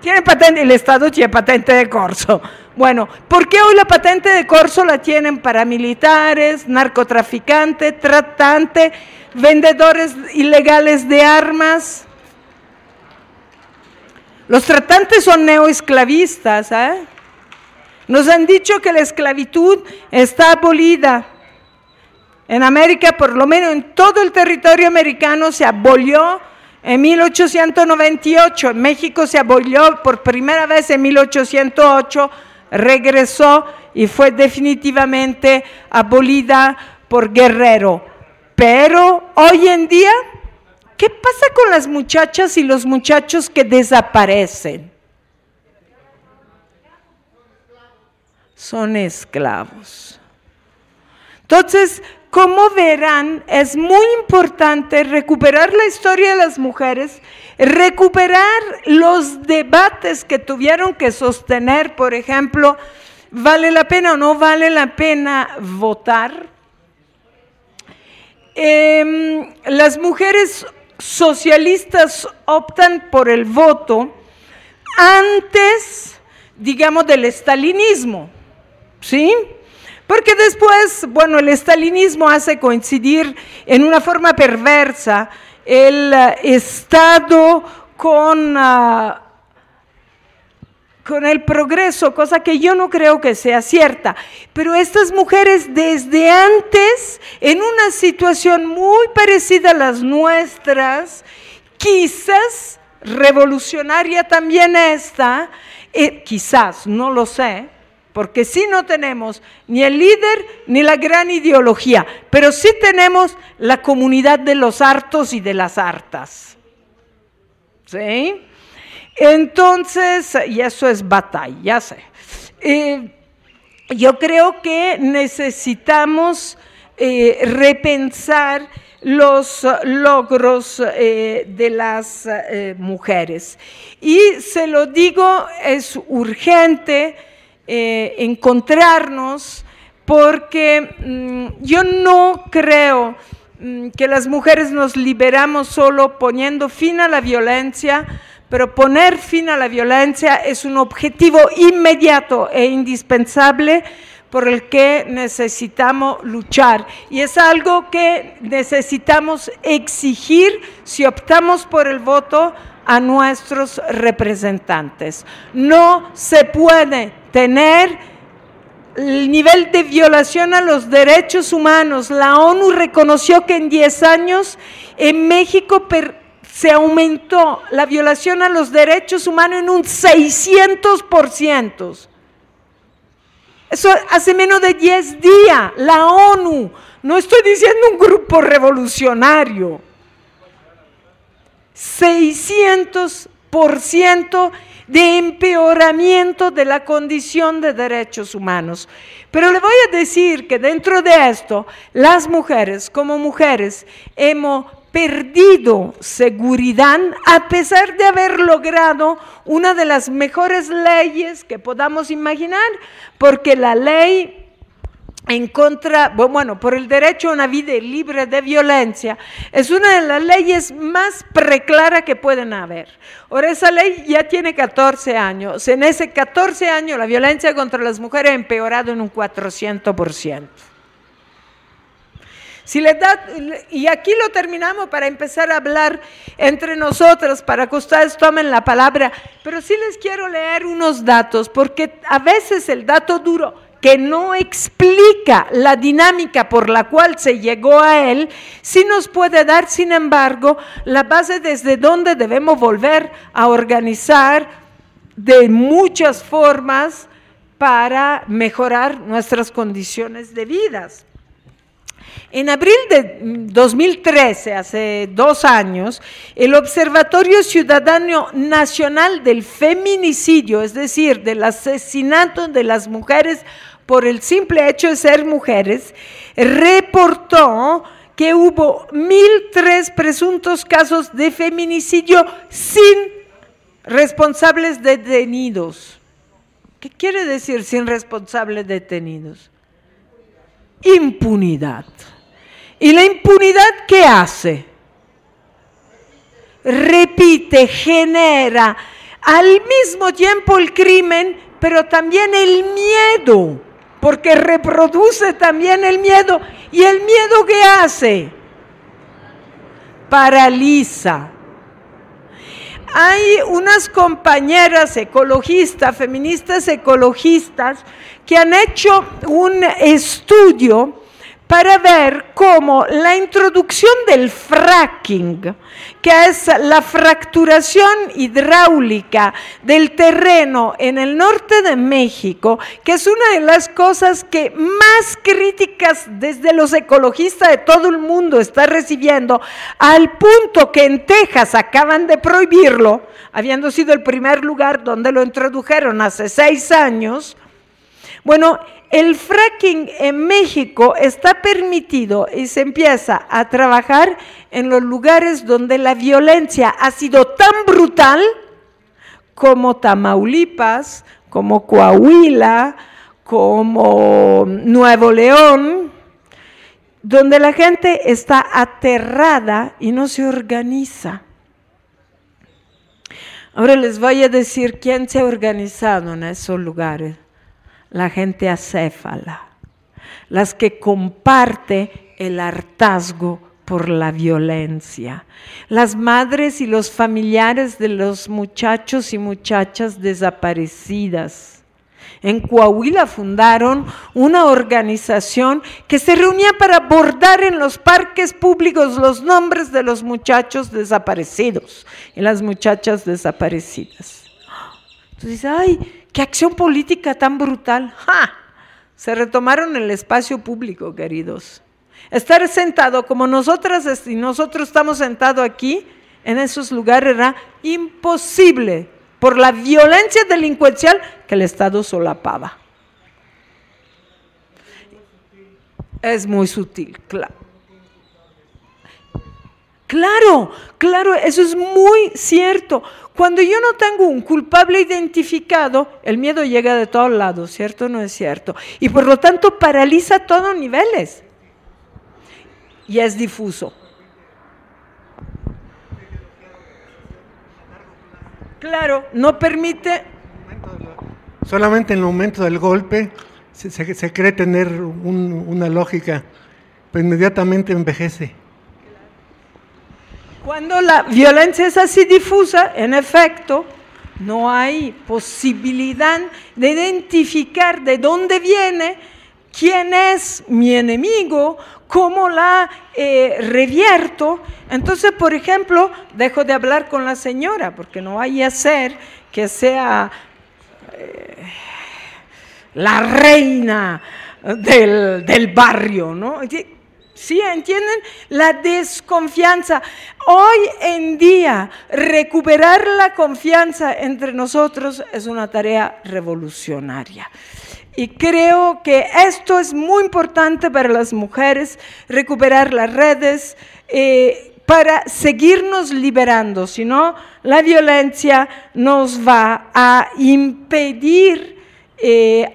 Tiene patente, el Estado tiene patente de corso. Bueno, ¿por qué hoy la patente de corso la tienen paramilitares, narcotraficantes, tratantes, vendedores ilegales de armas? Los tratantes son neoesclavistas, ¿eh? Nos han dicho que la esclavitud está abolida. En América, por lo menos en todo el territorio americano, se abolió en 1898, en México se abolió por primera vez en 1808, regresó y fue definitivamente abolida por Guerrero. Pero hoy en día, ¿qué pasa con las muchachas y los muchachos que desaparecen? Son esclavos. Entonces, como verán, es muy importante recuperar la historia de las mujeres, recuperar los debates que tuvieron que sostener, por ejemplo, ¿vale la pena o no vale la pena votar? Las mujeres socialistas optan por el voto antes, digamos, del estalinismo, ¿sí? Porque después, bueno, el estalinismo hace coincidir en una forma perversa el Estado con el progreso, cosa que yo no creo que sea cierta. Pero estas mujeres desde antes, en una situación muy parecida a las nuestras, quizás revolucionaria también esta, quizás, no lo sé, porque sí no tenemos ni el líder ni la gran ideología, pero sí tenemos la comunidad de los hartos y de las hartas. ¿Sí? Entonces, y eso es batalla, ya sé. Yo creo que necesitamos repensar los logros de las mujeres. Y se lo digo, es urgente encontrarnos, porque yo no creo que las mujeres nos liberamos solo poniendo fin a la violencia, pero poner fin a la violencia es un objetivo inmediato e indispensable por el que necesitamos luchar, y es algo que necesitamos exigir si optamos por el voto a nuestros representantes. No se puede tener el nivel de violación a los derechos humanos. La ONU reconoció que en 10 años en México se aumentó la violación a los derechos humanos en un 600%. Eso hace menos de 10 días, la ONU, no estoy diciendo un grupo revolucionario. 600% de empeoramiento de la condición de derechos humanos. Pero le voy a decir que dentro de esto, las mujeres, como mujeres, hemos perdido seguridad a pesar de haber logrado una de las mejores leyes que podamos imaginar, porque la ley en contra, bueno, por el derecho a una vida libre de violencia, es una de las leyes más preclaras que pueden haber. Ahora, esa ley ya tiene 14 años. En ese 14 años la violencia contra las mujeres ha empeorado en un 400%. Si les da, y aquí lo terminamos para empezar a hablar entre nosotros, para que ustedes tomen la palabra, pero sí les quiero leer unos datos, porque a veces el dato duro, que no explica la dinámica por la cual se llegó a él, sí nos puede dar, sin embargo, la base desde donde debemos volver a organizar de muchas formas para mejorar nuestras condiciones de vida. En abril de 2013, hace 2 años, el Observatorio Ciudadano Nacional del Feminicidio, es decir, del asesinato de las mujeres por el simple hecho de ser mujeres, reportó que hubo 1.003 presuntos casos de feminicidio sin responsables detenidos. ¿Qué quiere decir sin responsables detenidos? Impunidad. ¿Y la impunidad qué hace? Repite, genera al mismo tiempo el crimen, pero también el miedo, porque reproduce también el miedo. ¿Y el miedo qué hace? Paraliza. Hay unas compañeras ecologistas, feministas ecologistas, que han hecho un estudio para ver cómo la introducción del fracking, que es la fracturación hidráulica del terreno en el norte de México, que es una de las cosas que más críticas desde los ecologistas de todo el mundo está recibiendo, al punto que en Texas acaban de prohibirlo, habiendo sido el primer lugar donde lo introdujeron hace 6 años. Bueno, el fracking en México está permitido y se empieza a trabajar en los lugares donde la violencia ha sido tan brutal como Tamaulipas, como Coahuila, como Nuevo León, donde la gente está aterrada y no se organiza. Ahora les voy a decir quién se ha organizado en esos lugares. La gente acéfala, las que comparte el hartazgo por la violencia, las madres y los familiares de los muchachos y muchachas desaparecidas. En Coahuila fundaron una organización que se reunía para bordar en los parques públicos los nombres de los muchachos desaparecidos y las muchachas desaparecidas. Entonces, ¡ay, qué acción política tan brutal! ¡Ja! Se retomaron el espacio público, queridos. Estar sentado como nosotras y nosotros estamos sentados aquí, en esos lugares, era imposible por la violencia delincuencial que el Estado solapaba. Es muy sutil, claro. Claro, eso es muy cierto. Cuando yo no tengo un culpable identificado, el miedo llega de todos lados, ¿cierto o no es cierto? Y por lo tanto paraliza a todos niveles. Y es difuso. Claro, no permite. Solamente en el momento del golpe se cree tener una lógica, pero inmediatamente envejece. Cuando la violencia es así difusa, en efecto, no hay posibilidad de identificar de dónde viene, quién es mi enemigo, cómo la revierto. Entonces, por ejemplo, dejo de hablar con la señora, porque no vaya a ser que sea la reina del barrio, ¿no? ¿Sí entienden? La desconfianza. Hoy en día, recuperar la confianza entre nosotros es una tarea revolucionaria. Y creo que esto es muy importante para las mujeres, recuperar las redes, para seguirnos liberando, si no, la violencia nos va a impedir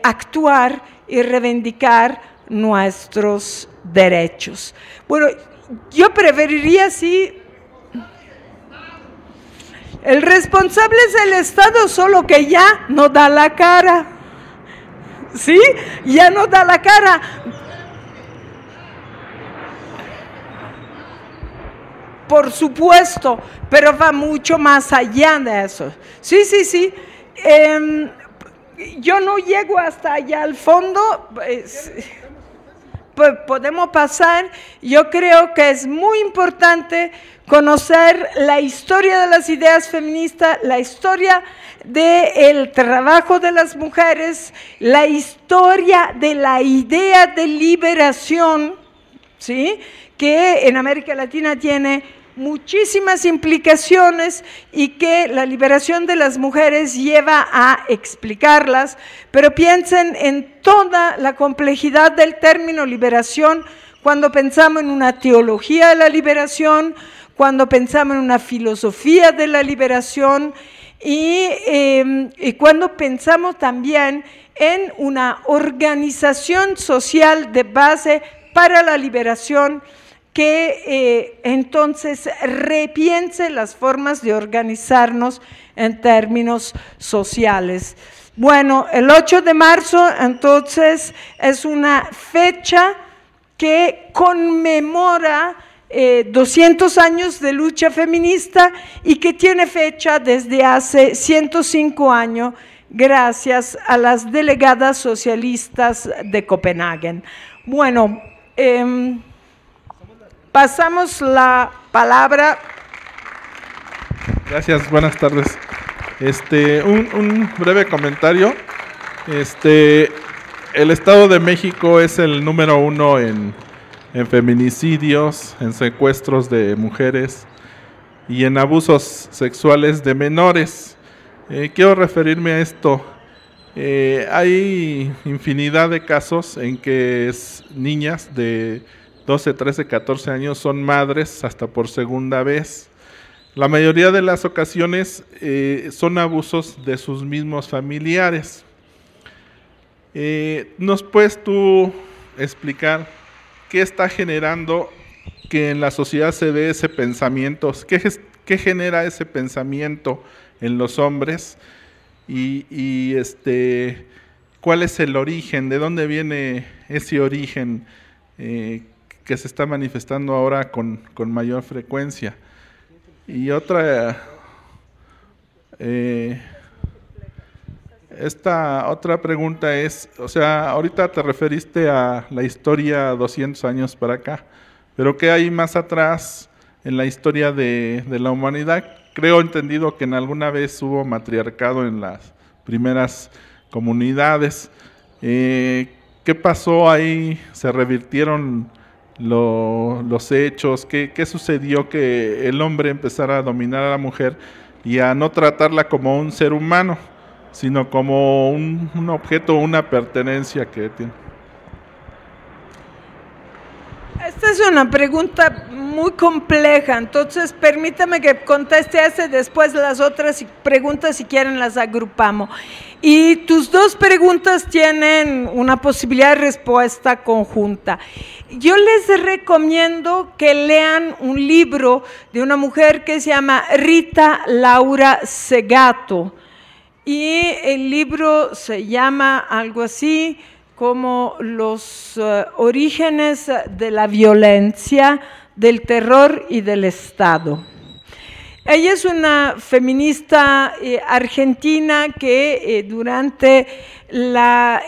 actuar y reivindicar nuestros derechos. Bueno, yo preferiría si el responsable es el Estado, solo que ya no da la cara. ¿Sí? Ya no da la cara. Por supuesto, pero va mucho más allá de eso. Sí. Yo no llego hasta allá al fondo. Podemos pasar. Yo creo que es muy importante conocer la historia de las ideas feministas, la historia del trabajo de las mujeres, la historia de la idea de liberación, ¿sí?, que en América Latina tiene muchísimas implicaciones y que la liberación de las mujeres lleva a explicarlas, pero piensen en toda la complejidad del término liberación cuando pensamos en una teología de la liberación, cuando pensamos en una filosofía de la liberación y cuando pensamos también en una organización social de base para la liberación que entonces repiense las formas de organizarnos en términos sociales. Bueno, el 8 de marzo entonces es una fecha que conmemora 200 años de lucha feminista y que tiene fecha desde hace 105 años gracias a las delegadas socialistas de Copenhague. Bueno, pasamos la palabra. Gracias, buenas tardes. Un breve comentario. El Estado de México es el número 1 en feminicidios, en secuestros de mujeres y en abusos sexuales de menores. Quiero referirme a esto. Hay infinidad de casos en que niñas de 12, 13, 14 años son madres hasta por segunda vez. La mayoría de las ocasiones son abusos de sus mismos familiares. ¿Nos puedes tú explicar qué está generando que en la sociedad se dé ese pensamiento? ¿Qué genera ese pensamiento en los hombres, y ¿cuál es el origen? ¿De dónde viene ese origen que se está manifestando ahora con mayor frecuencia? Y esta otra pregunta es, o sea, ahorita te referiste a la historia 200 años para acá, pero ¿qué hay más atrás en la historia de la humanidad? Creo entendido que en alguna vez hubo matriarcado en las primeras comunidades. ¿Qué pasó ahí? ¿Se revirtieron los hechos? ¿Qué sucedió que el hombre empezara a dominar a la mujer y a no tratarla como un ser humano, sino como un objeto, una pertenencia que tiene? Esta es una pregunta muy compleja, entonces permítame que conteste esta y después las otras preguntas, si quieren, las agrupamos. Y tus dos preguntas tienen una posibilidad de respuesta conjunta. Yo les recomiendo que lean un libro de una mujer que se llama Rita Laura Segato, y el libro se llama algo así como los orígenes de la violencia, del terror y del Estado. Ella es una feminista argentina que durante la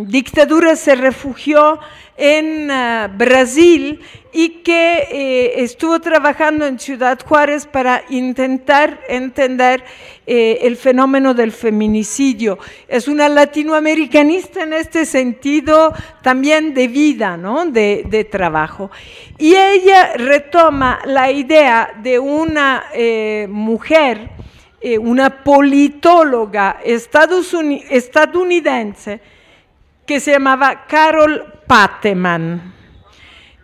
dictadura se refugió en Brasil y que estuvo trabajando en Ciudad Juárez para intentar entender el fenómeno del feminicidio. Es una latinoamericanista en este sentido también de vida, ¿no? de trabajo. Y ella retoma la idea de una mujer, una politóloga estadounidense que se llamaba Carol Pateman.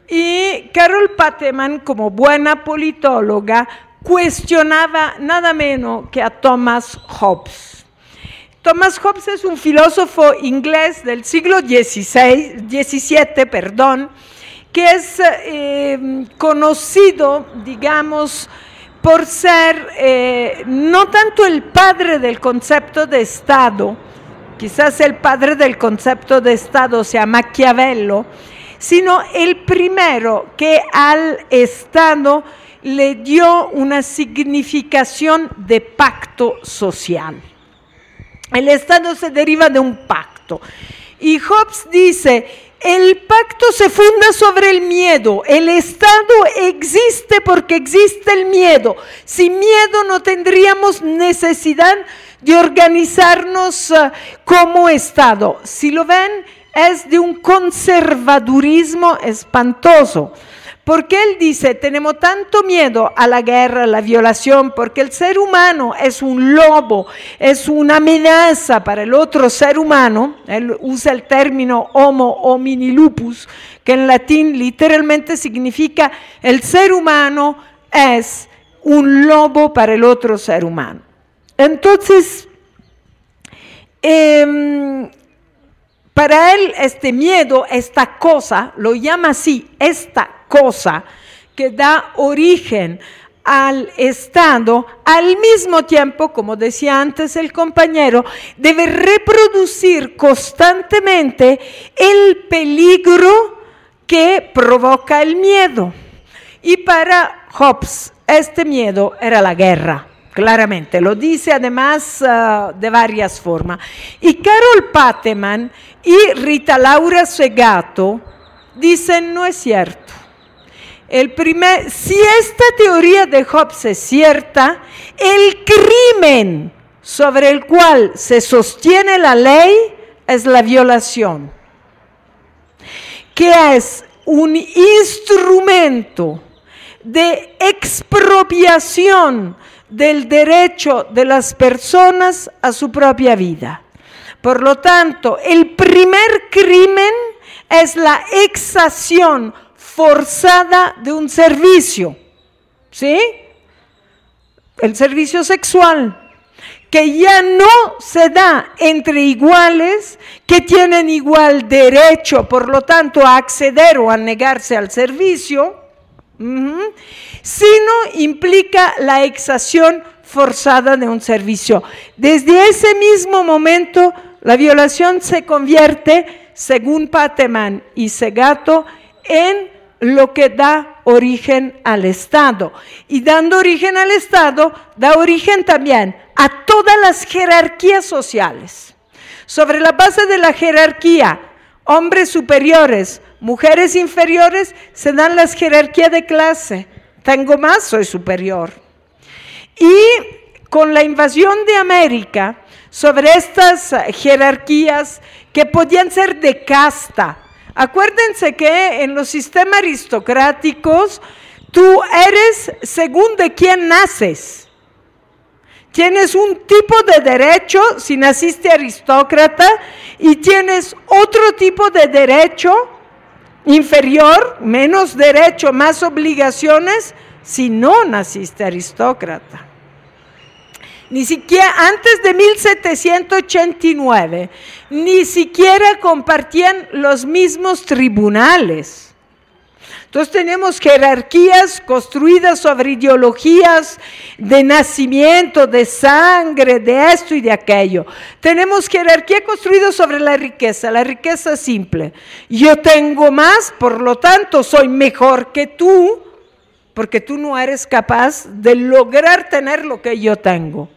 Y Carol Pateman, como buena politóloga, cuestionaba nada menos que a Thomas Hobbes. Thomas Hobbes es un filósofo inglés del siglo XVII, que es conocido, digamos, por ser no tanto el padre del concepto de Estado, quizás el padre del concepto de Estado sea Maquiavelo, sino el primero que al Estado le dio una significación de pacto social. El Estado se deriva de un pacto. Y Hobbes dice, el pacto se funda sobre el miedo. El Estado existe porque existe el miedo. Sin miedo no tendríamos necesidad de organizarnos como Estado. Si lo ven, es de un conservadurismo espantoso. Porque él dice, tenemos tanto miedo a la guerra, a la violación, porque el ser humano es un lobo, es una amenaza para el otro ser humano. Él usa el término homo homini lupus, que en latín literalmente significa el ser humano es un lobo para el otro ser humano. Entonces, para él este miedo, esta cosa, lo llama así, esta cosa que da origen al Estado, al mismo tiempo, como decía antes el compañero, debe reproducir constantemente el peligro que provoca el miedo. Y para Hobbes, este miedo era la guerra. Claramente, lo dice además de varias formas. Y Carol Pateman y Rita Laura Segato dicen, no es cierto. Si esta teoría de Hobbes es cierta, el crimen sobre el cual se sostiene la ley es la violación, que es un instrumento de expropiación del derecho de las personas a su propia vida. Por lo tanto, el primer crimen es la exacción forzada de un servicio, ¿sí? El servicio sexual, que ya no se da entre iguales que tienen igual derecho, por lo tanto, a acceder o a negarse al servicio, sino implica la exacción forzada de un servicio. Desde ese mismo momento, la violación se convierte, según Pateman y Segato, en lo que da origen al Estado. Y dando origen al Estado, da origen también a todas las jerarquías sociales. Sobre la base de la jerarquía, hombres superiores, mujeres inferiores, se dan las jerarquías de clase. Tengo más, soy superior. Y con la invasión de América, sobre estas jerarquías que podían ser de casta. Acuérdense que en los sistemas aristocráticos tú eres según de quién naces. Tienes un tipo de derecho si naciste aristócrata y tienes otro tipo de derecho inferior, menos derecho, más obligaciones si no naciste aristócrata. Ni siquiera antes de 1789, ni siquiera compartían los mismos tribunales. Entonces tenemos jerarquías construidas sobre ideologías de nacimiento, de sangre, de esto y de aquello. Tenemos jerarquía construida sobre la riqueza simple. Yo tengo más, por lo tanto soy mejor que tú, porque tú no eres capaz de lograr tener lo que yo tengo.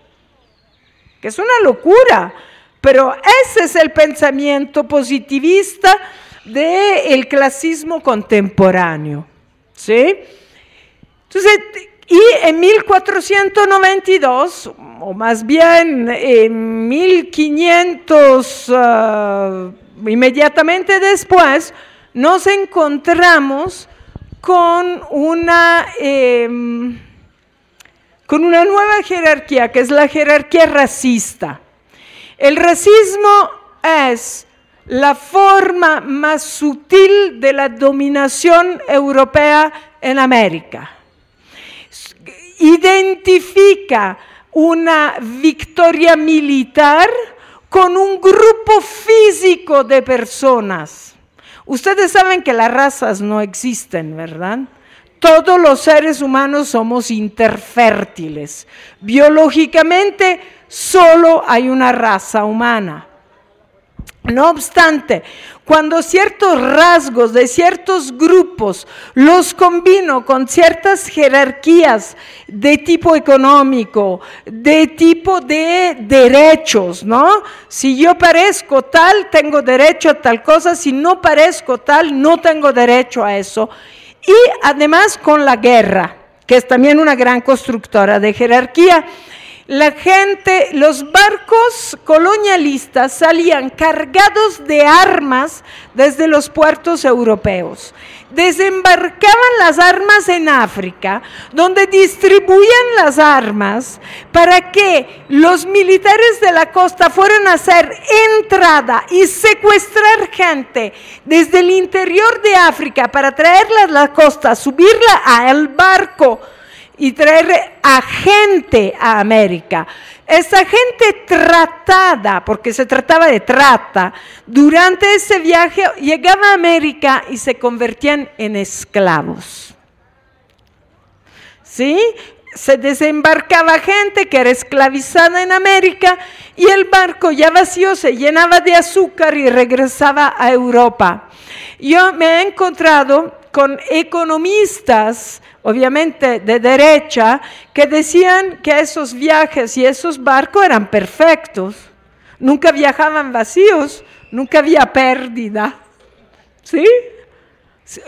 Que es una locura, pero ese es el pensamiento positivista del clasismo contemporáneo, ¿sí? Entonces, y en 1492, o más bien en 1500, inmediatamente después, nos encontramos con una nueva jerarquía, que es la jerarquía racista. El racismo es la forma más sutil de la dominación europea en América. Identifica una victoria militar con un grupo físico de personas. Ustedes saben que las razas no existen, ¿verdad? Todos los seres humanos somos interfértiles. Biológicamente, solo hay una raza humana. No obstante, cuando ciertos rasgos de ciertos grupos los combino con ciertas jerarquías de tipo económico, de tipo de derechos, ¿no? Si yo parezco tal, tengo derecho a tal cosa, si no parezco tal, no tengo derecho a eso. Y además con la guerra, que es también una gran constructora de jerarquía. La gente, los barcos colonialistas salían cargados de armas desde los puertos europeos. Desembarcaban las armas en África, donde distribuían las armas para que los militares de la costa fueran a hacer entrada y secuestrar gente desde el interior de África para traerla a la costa, subirla al barco y traer a gente a América. Esa gente tratada, porque se trataba de trata, durante ese viaje llegaba a América y se convertían en esclavos. ¿Sí? Se desembarcaba gente que era esclavizada en América y el barco ya vacío se llenaba de azúcar y regresaba a Europa. Yo me he encontrado con economistas, obviamente de derecha, que decían que esos viajes y esos barcos eran perfectos, nunca viajaban vacíos, nunca había pérdida, ¿sí?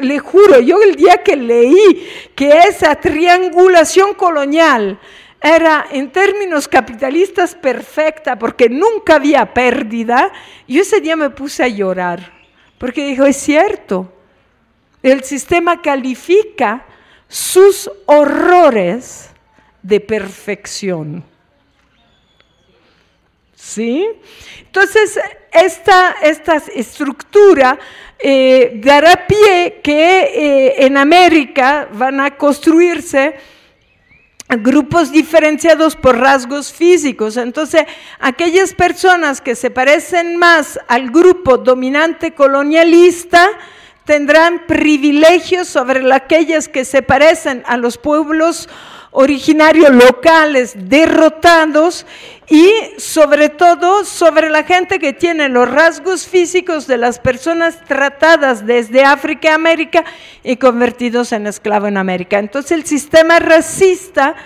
Le juro, yo el día que leí que esa triangulación colonial era en términos capitalistas perfecta, porque nunca había pérdida, yo ese día me puse a llorar, porque dijo, es cierto, el sistema califica sus horrores de perfección. ¿Sí? Entonces, esta estructura dará pie que en América van a construirse grupos diferenciados por rasgos físicos. Entonces, aquellas personas que se parecen más al grupo dominante colonialista tendrán privilegios sobre aquellas que se parecen a los pueblos originarios locales derrotados y sobre todo sobre la gente que tiene los rasgos físicos de las personas tratadas desde África a América y convertidos en esclavos en América. Entonces el sistema racista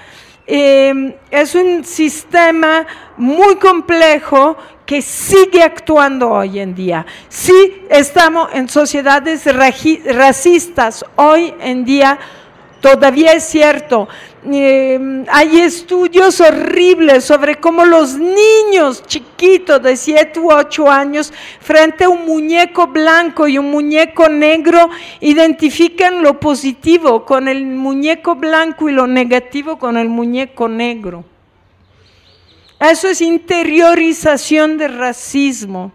es un sistema muy complejo que sigue actuando hoy en día. Sí estamos en sociedades racistas hoy en día, todavía es cierto. Hay estudios horribles sobre cómo los niños chiquitos de 7 u 8 años frente a un muñeco blanco y un muñeco negro identifican lo positivo con el muñeco blanco y lo negativo con el muñeco negro. Eso es interiorización del racismo.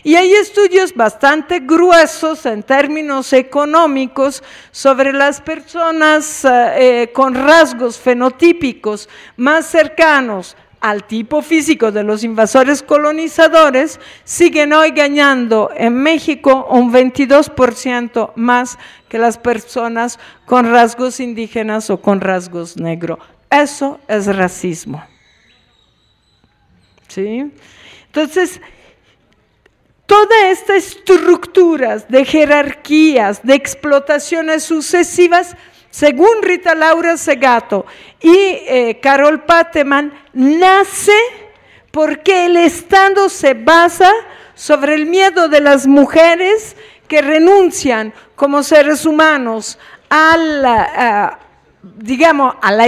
Y hay estudios bastante gruesos en términos económicos sobre las personas con rasgos fenotípicos más cercanos al tipo físico de los invasores colonizadores, siguen hoy ganando en México un 22% más que las personas con rasgos indígenas o con rasgos negros. Eso es racismo. ¿Sí? Entonces, todas estas estructuras de jerarquías, de explotaciones sucesivas, según Rita Laura Segato y Carol Pateman, nace porque el Estado se basa sobre el miedo de las mujeres que renuncian como seres humanos a la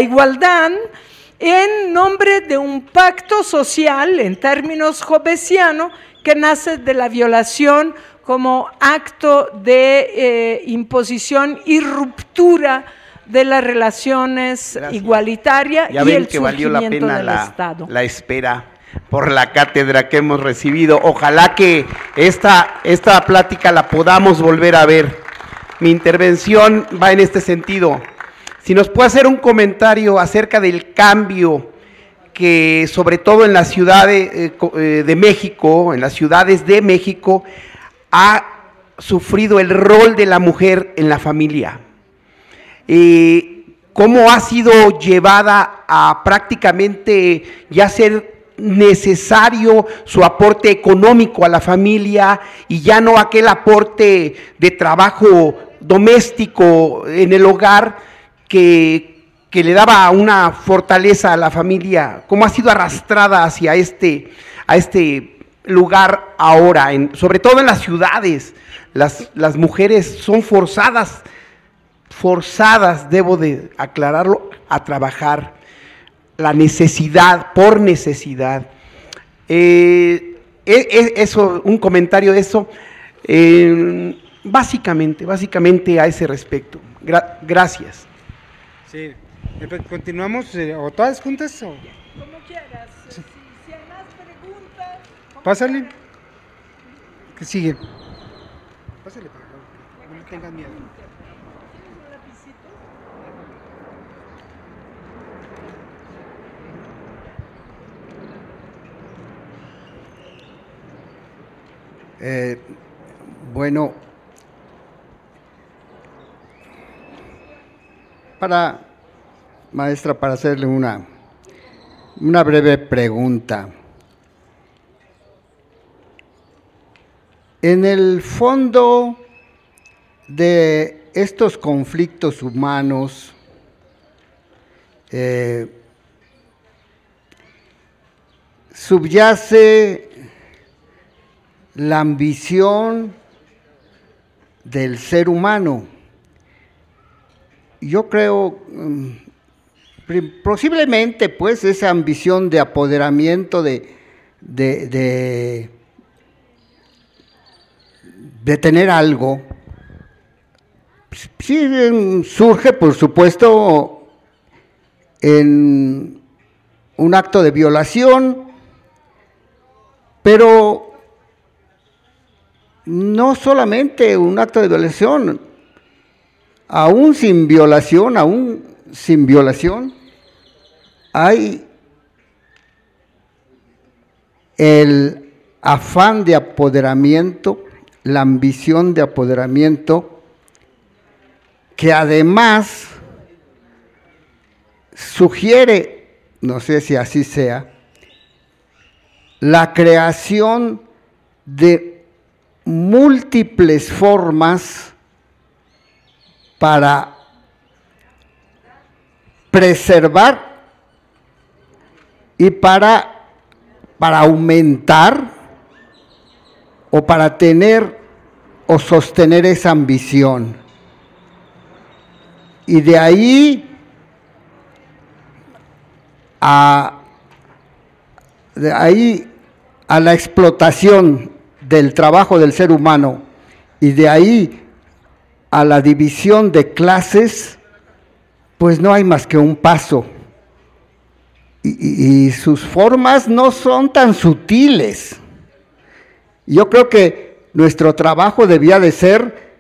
igualdad en nombre de un pacto social, en términos hobbesianos, que nace de la violación como acto de imposición y ruptura de las relaciones igualitarias y el que valió la surgimiento pena del Estado. la espera por la cátedra que hemos recibido. Ojalá que esta plática la podamos volver a ver. Mi intervención va en este sentido. Si nos puede hacer un comentario acerca del cambio que sobre todo en las ciudades de México, en las ciudades de México, ha sufrido el rol de la mujer en la familia. Cómo ha sido llevada a prácticamente ya ser necesario su aporte económico a la familia y ya no aquel aporte de trabajo doméstico en el hogar que le daba una fortaleza a la familia, cómo ha sido arrastrada hacia este lugar ahora, sobre todo en las ciudades. Las mujeres son forzadas, debo de aclararlo, a trabajar, la necesidad, por necesidad. Eso, un comentario de eso, básicamente a ese respecto. Gracias. Sí. ¿Continuamos o todas juntas? O? Como quieras, si hay más preguntas. Pásale. ¿Qué sigue? Pásale para acá, no le tengas miedo. ¿Tienes un lapicito? Bueno, maestra, para hacerle una breve pregunta. En el fondo de estos conflictos humanos, subyace la ambición del ser humano. Yo creo, posiblemente, pues, esa ambición de apoderamiento, de tener algo, sí surge, por supuesto, en un acto de violación, pero no solamente un acto de violación, aún sin violación, hay el afán de apoderamiento, la ambición de apoderamiento, que además sugiere, no sé si así sea, la creación de múltiples formas para preservar y para aumentar o para tener o sostener esa ambición. Y de ahí a la explotación del trabajo del ser humano y de ahí a la división de clases, pues no hay más que un paso. Y sus formas no son tan sutiles. Yo creo que nuestro trabajo debía de ser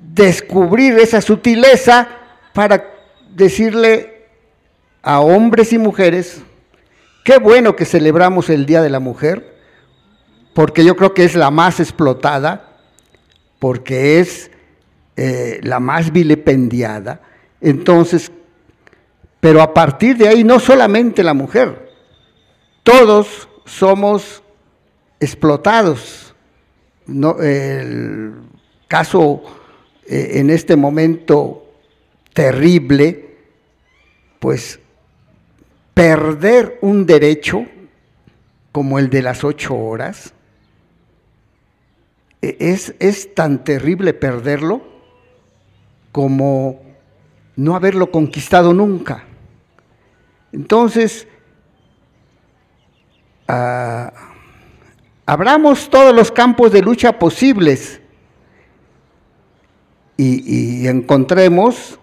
descubrir esa sutileza para decirle a hombres y mujeres, qué bueno que celebramos el Día de la Mujer, porque yo creo que es la más explotada, porque es la más vilipendiada. Entonces, pero a partir de ahí, no solamente la mujer, todos somos explotados. No, el caso en este momento terrible, pues perder un derecho como el de las 8 horas, es tan terrible perderlo como no haberlo conquistado nunca. Entonces, abramos todos los campos de lucha posibles y encontremos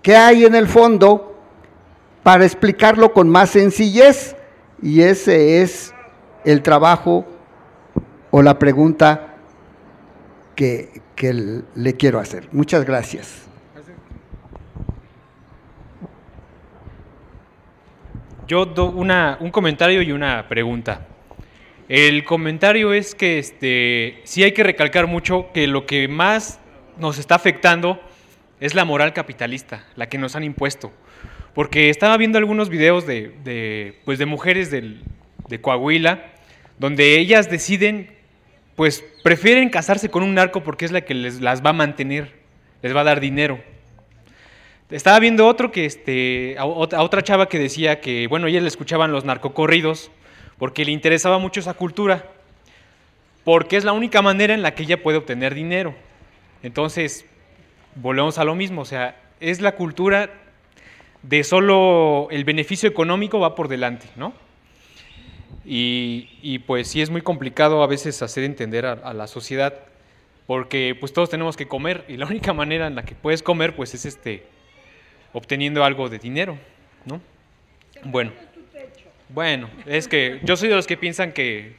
qué hay en el fondo para explicarlo con más sencillez, y ese es el trabajo o la pregunta que le quiero hacer. Muchas gracias. Yo doy un comentario y una pregunta. El comentario es que sí hay que recalcar mucho que lo que más nos está afectando es la moral capitalista, la que nos han impuesto. Porque estaba viendo algunos videos de mujeres de Coahuila, donde ellas deciden, pues prefieren casarse con un narco porque es la que las va a mantener, les va a dar dinero. Estaba viendo otro a otra chava que decía que, bueno, ella le escuchaban los narcocorridos porque le interesaba mucho esa cultura, porque es la única manera en la que ella puede obtener dinero. Entonces, volvemos a lo mismo, o sea, es la cultura de solo el beneficio económico va por delante, ¿no? Y pues sí es muy complicado a veces hacer entender a la sociedad, porque pues todos tenemos que comer, y la única manera en la que puedes comer pues es obteniendo algo de dinero, ¿no? Bueno, es que yo soy de los que piensan que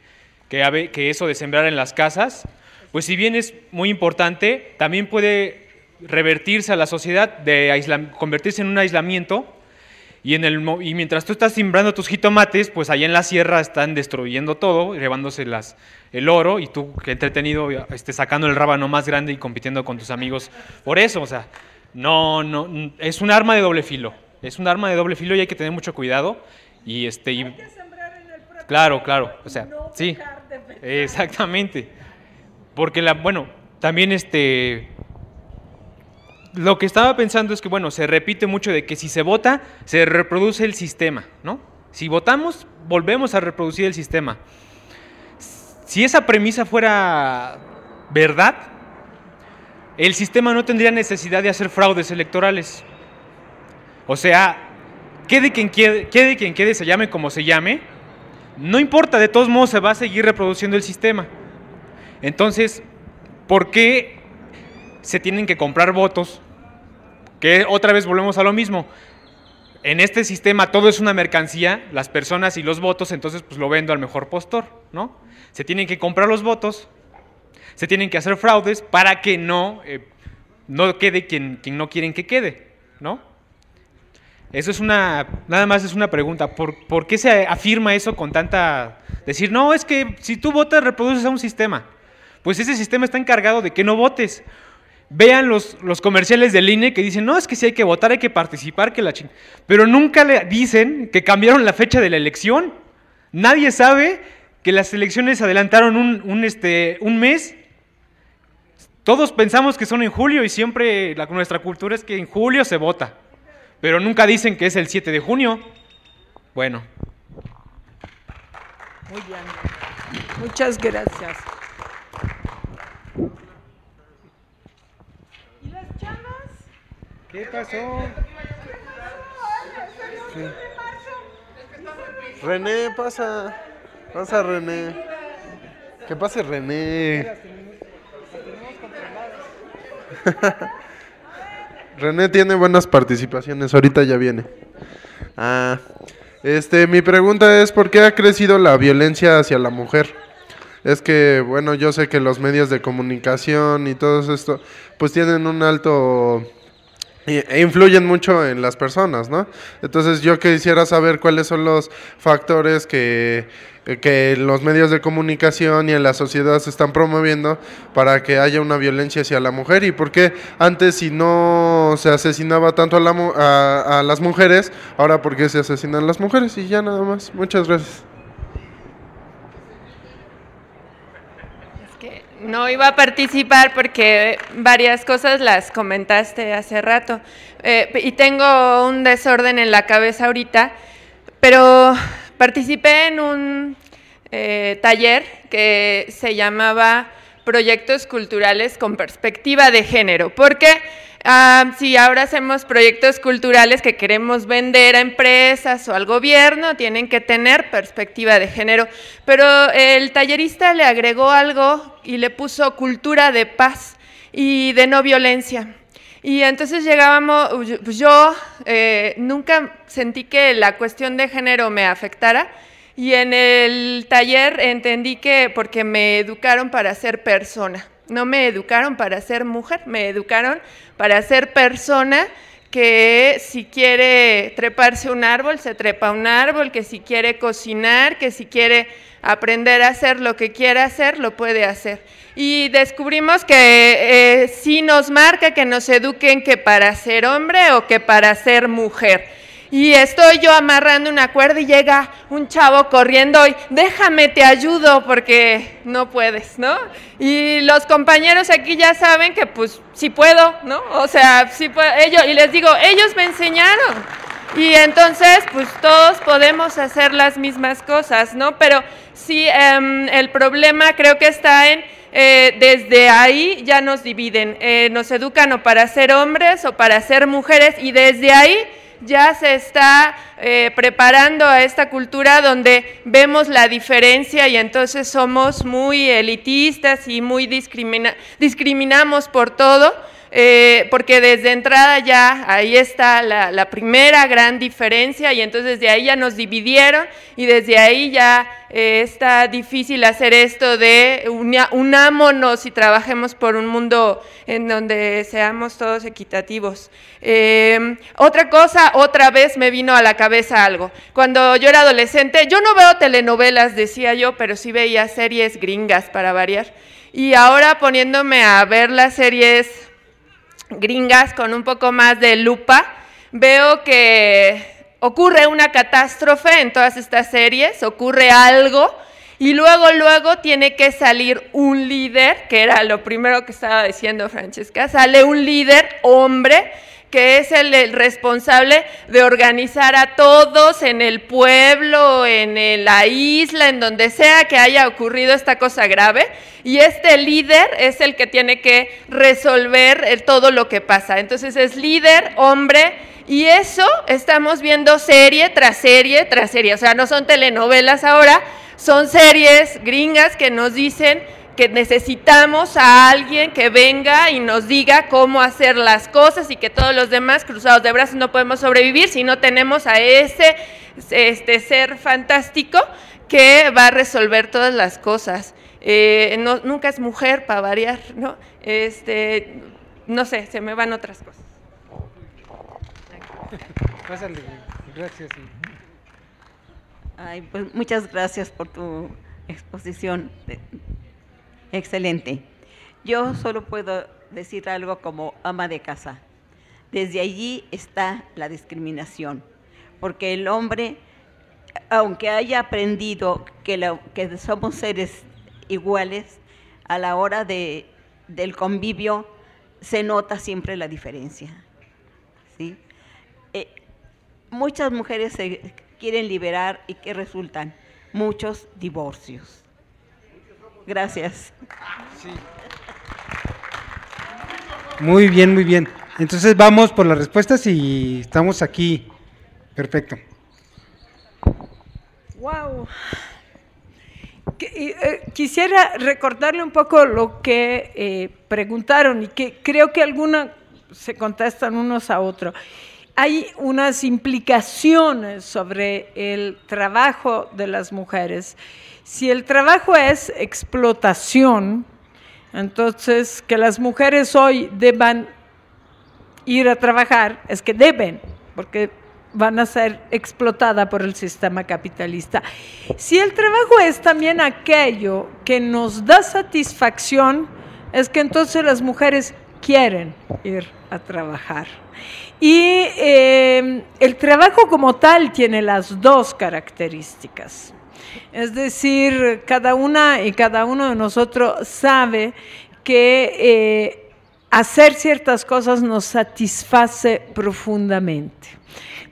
eso de sembrar en las casas, pues si bien es muy importante, también puede revertirse a la sociedad, convertirse en un aislamiento, y mientras tú estás sembrando tus jitomates, pues allá en la sierra están destruyendo todo, llevándose el oro, y tú, que entretenido, sacando el rábano más grande y compitiendo con tus amigos por eso. O sea, no, es un arma de doble filo, y hay que tener mucho cuidado. Hay que sembrar en el propio claro, o sea, no sí, de exactamente, porque también lo que estaba pensando es que, bueno, se repite mucho de que si se vota, se reproduce el sistema, ¿no? Si votamos, volvemos a reproducir el sistema. Si esa premisa fuera verdad, el sistema no tendría necesidad de hacer fraudes electorales. O sea, quede quien quede, se llame como se llame, no importa, de todos modos se va a seguir reproduciendo el sistema. Entonces, ¿por qué se tienen que comprar votos? Que otra vez volvemos a lo mismo. En este sistema todo es una mercancía, las personas y los votos, entonces pues lo vendo al mejor postor, ¿no? Se tienen que comprar los votos, se tienen que hacer fraudes para que no quede quien no quieren que quede, ¿no? Eso es nada más es una pregunta. ¿Por qué se afirma eso con tanta... Decir, no, es que si tú votas reproduces a un sistema. Pues ese sistema está encargado de que no votes. Vean los comerciales del INE que dicen, no, es que sí hay que votar, hay que participar, que la ching... Pero nunca le dicen que cambiaron la fecha de la elección. Nadie sabe que las elecciones se adelantaron un mes. Todos pensamos que son en julio y siempre nuestra cultura es que en julio se vota. Pero nunca dicen que es el 7 de junio. Bueno. Muy bien. Muchas gracias. ¿Y las chavas? ¿Qué pasó? Sí. René, pasa. Pasa, René. ¿Qué pase, René? René tiene buenas participaciones, ahorita ya viene. Mi pregunta es, ¿por qué ha crecido la violencia hacia la mujer? Es que, bueno, yo sé que los medios de comunicación y todo esto, pues tienen un alto... e influyen mucho en las personas, ¿no? Entonces yo quisiera saber cuáles son los factores que los medios de comunicación y en la sociedad se están promoviendo para que haya una violencia hacia la mujer, y por qué antes, si no se asesinaba tanto a las mujeres, ahora por qué se asesinan las mujeres. Y ya nada más. Muchas gracias. No iba a participar porque varias cosas las comentaste hace rato y tengo un desorden en la cabeza ahorita, pero participé en un taller que se llamaba Proyectos Culturales con Perspectiva de Género, porque si ahora hacemos proyectos culturales que queremos vender a empresas o al gobierno, tienen que tener perspectiva de género, pero el tallerista le agregó algo y le puso cultura de paz y de no violencia. Y entonces llegábamos, pues yo nunca sentí que la cuestión de género me afectara, y en el taller entendí que porque me educaron para ser persona, no me educaron para ser mujer, me educaron para ser persona, que si quiere treparse un árbol, se trepa un árbol, que si quiere cocinar, que si quiere aprender a hacer lo que quiera hacer, lo puede hacer. Y descubrimos que sí nos marca que nos eduquen que para ser hombre o que para ser mujer. Y estoy yo amarrando una cuerda y llega un chavo corriendo y déjame, te ayudo porque no puedes, ¿no? Y los compañeros aquí ya saben que pues sí puedo, ¿no? O sea, sí puedo, y les digo, ellos me enseñaron. Y entonces pues todos podemos hacer las mismas cosas, ¿no? Pero sí, el problema creo que está en... desde ahí ya nos dividen, nos educan o para ser hombres o para ser mujeres, y desde ahí ya se está preparando a esta cultura donde vemos la diferencia y entonces somos muy elitistas y muy discriminamos por todo, porque desde entrada ya ahí está la primera gran diferencia, y entonces de ahí ya nos dividieron y desde ahí ya está difícil hacer esto de unámonos y trabajemos por un mundo en donde seamos todos equitativos. Otra cosa, otra vez me vino a la cabeza algo. Cuando yo era adolescente, yo no veo telenovelas, decía yo, pero sí veía series gringas para variar, y ahora poniéndome a ver las series gringas con un poco más de lupa, veo que ocurre una catástrofe en todas estas series, ocurre algo, y luego tiene que salir un líder, que era lo primero que estaba diciendo Francesca, sale un líder hombre, que es el responsable de organizar a todos en el pueblo, en la isla, en donde sea que haya ocurrido esta cosa grave, y este líder es el que tiene que resolver todo lo que pasa. Entonces es líder, hombre, y eso estamos viendo serie tras serie tras serie, o sea, no son telenovelas ahora, son series gringas que nos dicen que necesitamos a alguien que venga y nos diga cómo hacer las cosas, y que todos los demás cruzados de brazos no podemos sobrevivir si no tenemos a ese ser fantástico que va a resolver todas las cosas. Nunca es mujer, para variar, ¿no? No sé, se me van otras cosas. Pásale, gracias. Ay, pues muchas gracias por tu exposición. Excelente. Yo solo puedo decir algo como ama de casa. Desde allí está la discriminación, porque el hombre, aunque haya aprendido que somos seres iguales, a la hora del convivio se nota siempre la diferencia, ¿sí? Muchas mujeres se quieren liberar y ¿qué resultan? Muchos divorcios. Gracias. Sí. Muy bien, muy bien. Entonces vamos por las respuestas y estamos aquí. Perfecto. Wow. Quisiera recordarle un poco lo que preguntaron y que creo que algunas se contestan unos a otros. Hay unas implicaciones sobre el trabajo de las mujeres. Si el trabajo es explotación, entonces que las mujeres hoy deban ir a trabajar, es que deben, porque van a ser explotadas por el sistema capitalista. Si el trabajo es también aquello que nos da satisfacción, es que entonces las mujeres quieren ir a trabajar. Y el trabajo como tal tiene las dos características. Es decir, cada una y cada uno de nosotros sabe que hacer ciertas cosas nos satisface profundamente.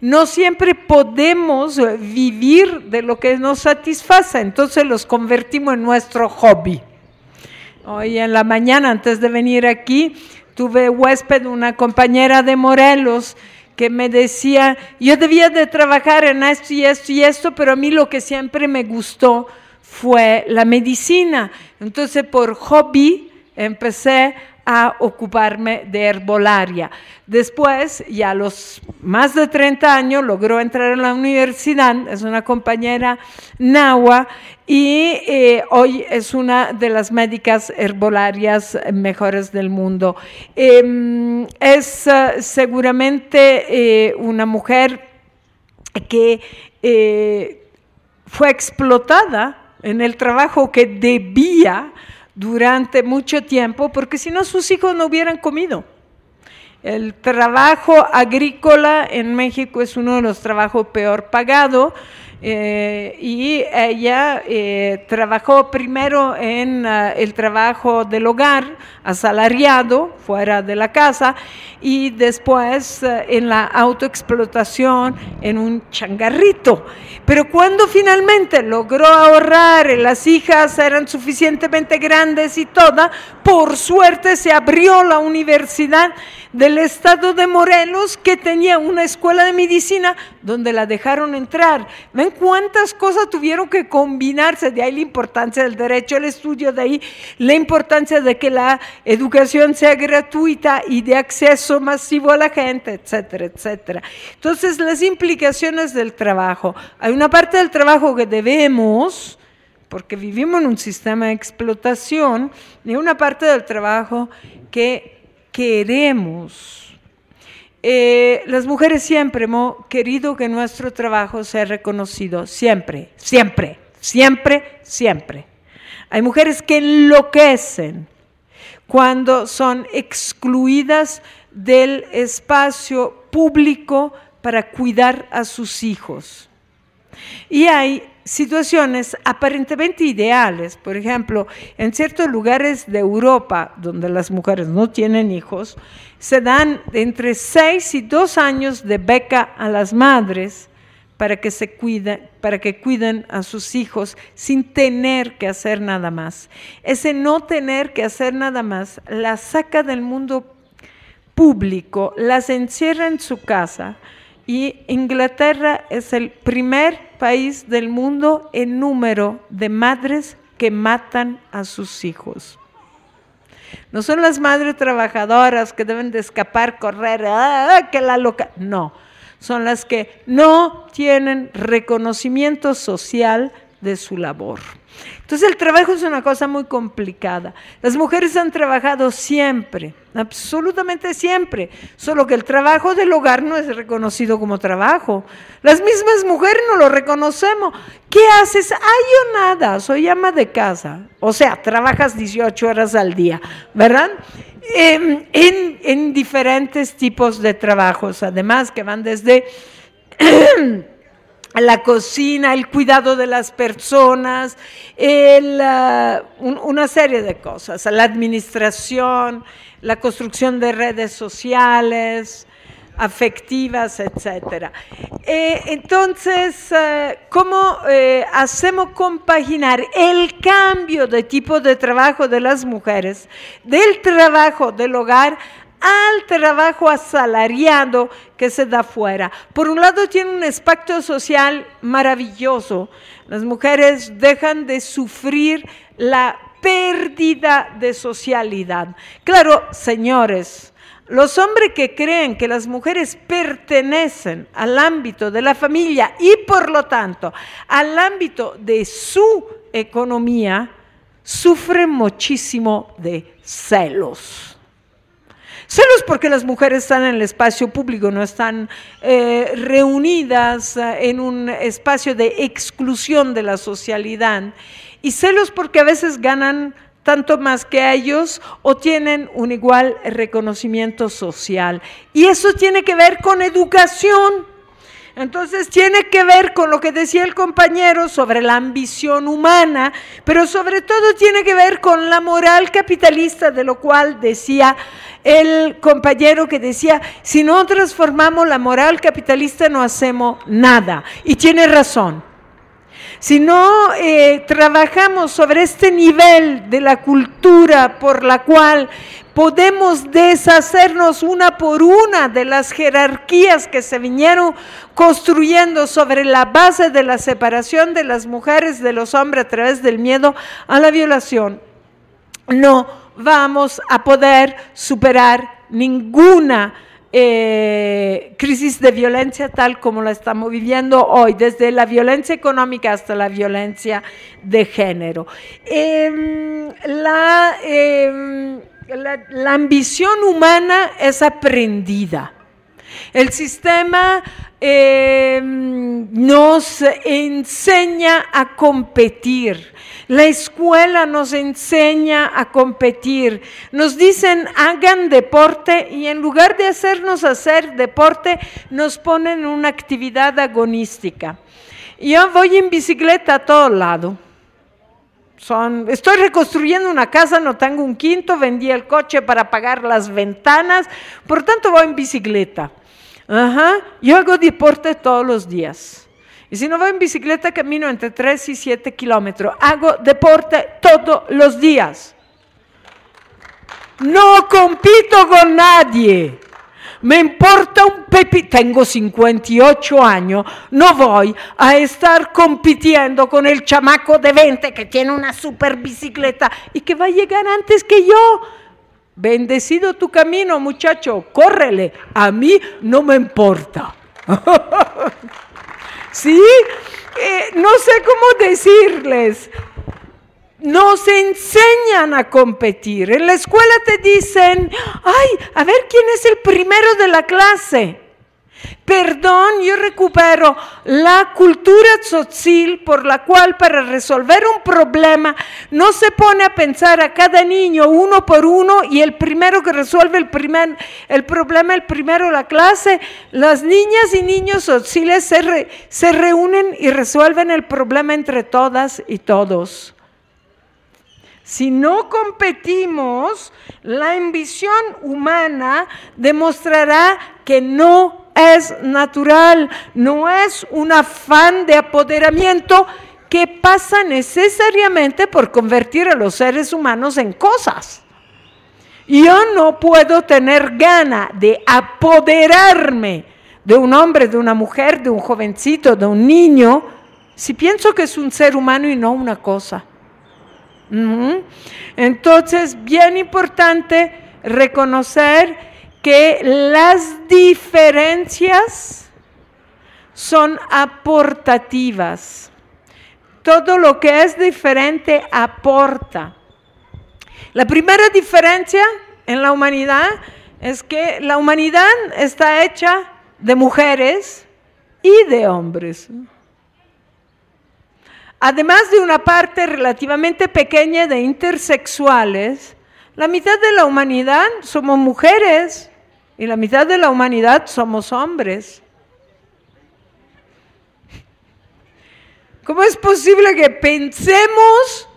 No siempre podemos vivir de lo que nos satisface, entonces los convertimos en nuestro hobby. Hoy en la mañana, antes de venir aquí, tuve huésped, una compañera de Morelos, que me decía, yo debía de trabajar en esto y esto y esto, pero a mí lo que siempre me gustó fue la medicina. Entonces, por hobby, empecé a ocuparme de herbolaria. Después, ya a los más de 30 años, logró entrar en la universidad, es una compañera nahua y hoy es una de las médicas herbolarias mejores del mundo. Es seguramente una mujer que fue explotada en el trabajo que debía durante mucho tiempo, porque si no sus hijos no hubieran comido. El trabajo agrícola en México es uno de los trabajos peor pagados y ella trabajó primero en el trabajo del hogar, asalariado, fuera de la casa, y después en la autoexplotación en un changarrito. Pero cuando finalmente logró ahorrar, las hijas eran suficientemente grandes y toda, por suerte se abrió la universidad del estado de Morelos, que tenía una escuela de medicina donde la dejaron entrar. ¿Ven cuántas cosas tuvieron que combinarse? De ahí la importancia del derecho al estudio, de ahí la importancia de que la educación sea gratuita y de acceso masivo a la gente, etcétera, etcétera. Entonces, las implicaciones del trabajo. Hay una parte del trabajo que debemos, porque vivimos en un sistema de explotación, y una parte del trabajo que queremos. Las mujeres siempre hemos querido que nuestro trabajo sea reconocido, siempre, siempre, siempre, siempre. Hay mujeres que enloquecen cuando son excluidas del espacio público para cuidar a sus hijos. Y hay situaciones aparentemente ideales, por ejemplo, en ciertos lugares de Europa donde las mujeres no tienen hijos, se dan entre 6 y 2 años de beca a las madres para que cuiden a sus hijos sin tener que hacer nada más. Ese no tener que hacer nada más las saca del mundo público, las encierra en su casa. Y Inglaterra es el primer país del mundo en número de madres que matan a sus hijos. No son las madres trabajadoras que deben de escapar, correr, que la loca. No, son las que no tienen reconocimiento social de su labor. Entonces el trabajo es una cosa muy complicada. Las mujeres han trabajado siempre, absolutamente siempre, solo que el trabajo del hogar no es reconocido como trabajo. Las mismas mujeres no lo reconocemos. ¿Qué haces? Yo nada, soy ama de casa. O sea, trabajas 18 horas al día, ¿verdad? en diferentes tipos de trabajos, además que van desde la cocina, el cuidado de las personas, una serie de cosas, la administración, la construcción de redes sociales, afectivas, etcétera. Entonces, ¿cómo hacemos compaginar el cambio de tipo de trabajo de las mujeres, del trabajo del hogar al trabajo asalariado que se da fuera? Por un lado tiene un aspecto social maravilloso. Las mujeres dejan de sufrir la pérdida de socialidad. Claro, señores, los hombres que creen que las mujeres pertenecen al ámbito de la familia y por lo tanto al ámbito de su economía, sufren muchísimo de celos. Celos porque las mujeres están en el espacio público, no están reunidas en un espacio de exclusión de la socialidad. Y celos porque a veces ganan tanto más que ellos o tienen un igual reconocimiento social. Y eso tiene que ver con educación. Entonces tiene que ver con lo que decía el compañero sobre la ambición humana, pero sobre todo tiene que ver con la moral capitalista, de lo cual decía el compañero que decía, si no transformamos la moral capitalista no hacemos nada. Y tiene razón. Si no trabajamos sobre este nivel de la cultura por la cual podemos deshacernos una por una de las jerarquías que se vinieron construyendo sobre la base de la separación de las mujeres de los hombres a través del miedo a la violación, no vamos a poder superar ninguna crisis de violencia tal como la estamos viviendo hoy, desde la violencia económica hasta la violencia de género. La ambición humana es aprendida. El sistema nos enseña a competir. La escuela nos enseña a competir. Nos dicen hagan deporte y en lugar de hacernos hacer deporte, nos ponen una actividad agonística. Yo voy en bicicleta a todo lado. Estoy reconstruyendo una casa, no tengo un quinto, vendí el coche para pagar las ventanas, por tanto voy en bicicleta. Yo hago deporte todos los días. Y si no voy en bicicleta, camino entre 3 y 7 kilómetros. Hago deporte todos los días. No compito con nadie. Me importa un pepi, tengo 58 años, no voy a estar compitiendo con el chamaco de 20 que tiene una super bicicleta y que va a llegar antes que yo. Bendecido tu camino, muchacho, córrele, a mí no me importa. ¿Sí? No sé cómo decirles. Nos enseñan a competir. En la escuela te dicen, ay, a ver quién es el primero de la clase. Perdón, yo recupero la cultura tzotzil por la cual para resolver un problema no se pone a pensar a cada niño uno por uno y el primero que resuelve el problema, el primero de la clase. Las niñas y niños tzotziles se reúnen y resuelven el problema entre todas y todos. Si no competimos, la ambición humana demostrará que no es natural, no es un afán de apoderamiento que pasa necesariamente por convertir a los seres humanos en cosas. Yo no puedo tener gana de apoderarme de un hombre, de una mujer, de un jovencito, de un niño, si pienso que es un ser humano y no una cosa. Entonces, bien importante reconocer que las diferencias son aportativas. Todo lo que es diferente aporta. La primera diferencia en la humanidad es que la humanidad está hecha de mujeres y de hombres. Además de una parte relativamente pequeña de intersexuales, La mitad de la humanidad somos mujeres y la mitad de la humanidad somos hombres. ¿Cómo es posible que pensemos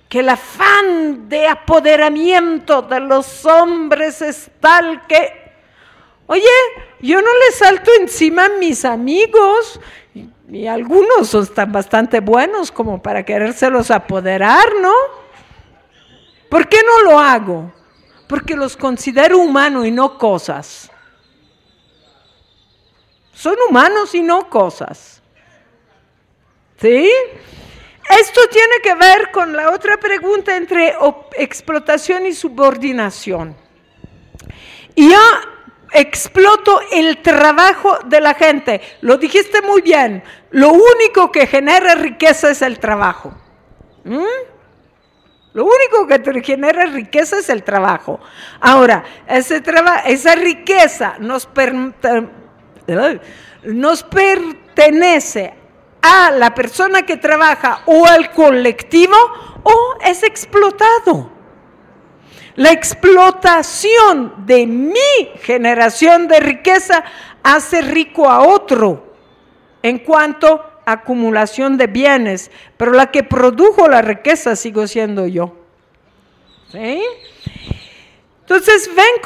que el afán de apoderamiento de los hombres es tal que, oye, yo no le salto encima a mis amigos, y algunos están bastante buenos como para querérselos apoderar, ¿no? ¿Por qué no lo hago? Porque los considero humanos y no cosas. Son humanos y no cosas. ¿Sí? Esto tiene que ver con la otra pregunta entre explotación y subordinación. Y yo exploto el trabajo de la gente. Lo dijiste muy bien. Lo único que genera riqueza es el trabajo. Lo único que te genera riqueza es el trabajo. Ahora, esa riqueza nos pertenece a la persona que trabaja o al colectivo, o es explotado. La explotación de mi generación de riqueza hace rico a otro en cuanto a acumulación de bienes, pero la que produjo la riqueza sigo siendo yo. ¿Sí? Entonces, ven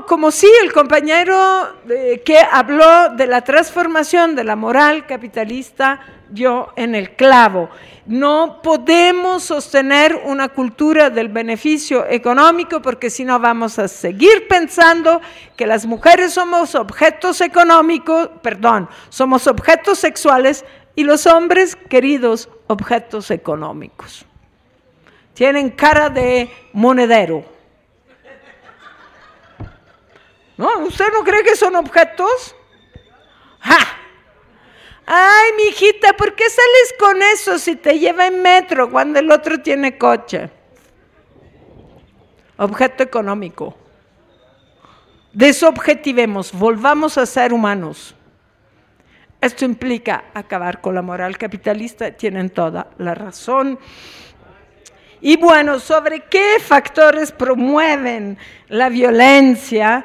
como sí, el compañero que habló de la transformación de la moral capitalista dio en el clavo. No podemos sostener una cultura del beneficio económico porque si no vamos a seguir pensando que las mujeres somos objetos económicos, somos objetos sexuales y los hombres, queridos, objetos económicos. Tienen cara de monedero. ¿No? ¿Usted no cree que son objetos? ¡Ja! Ay, mijita, ¿por qué sales con eso si te lleva en metro cuando el otro tiene coche? Objeto económico. Desobjetivemos, volvamos a ser humanos. Esto implica acabar con la moral capitalista, tienen toda la razón. Y bueno, ¿sobre qué factores promueven la violencia?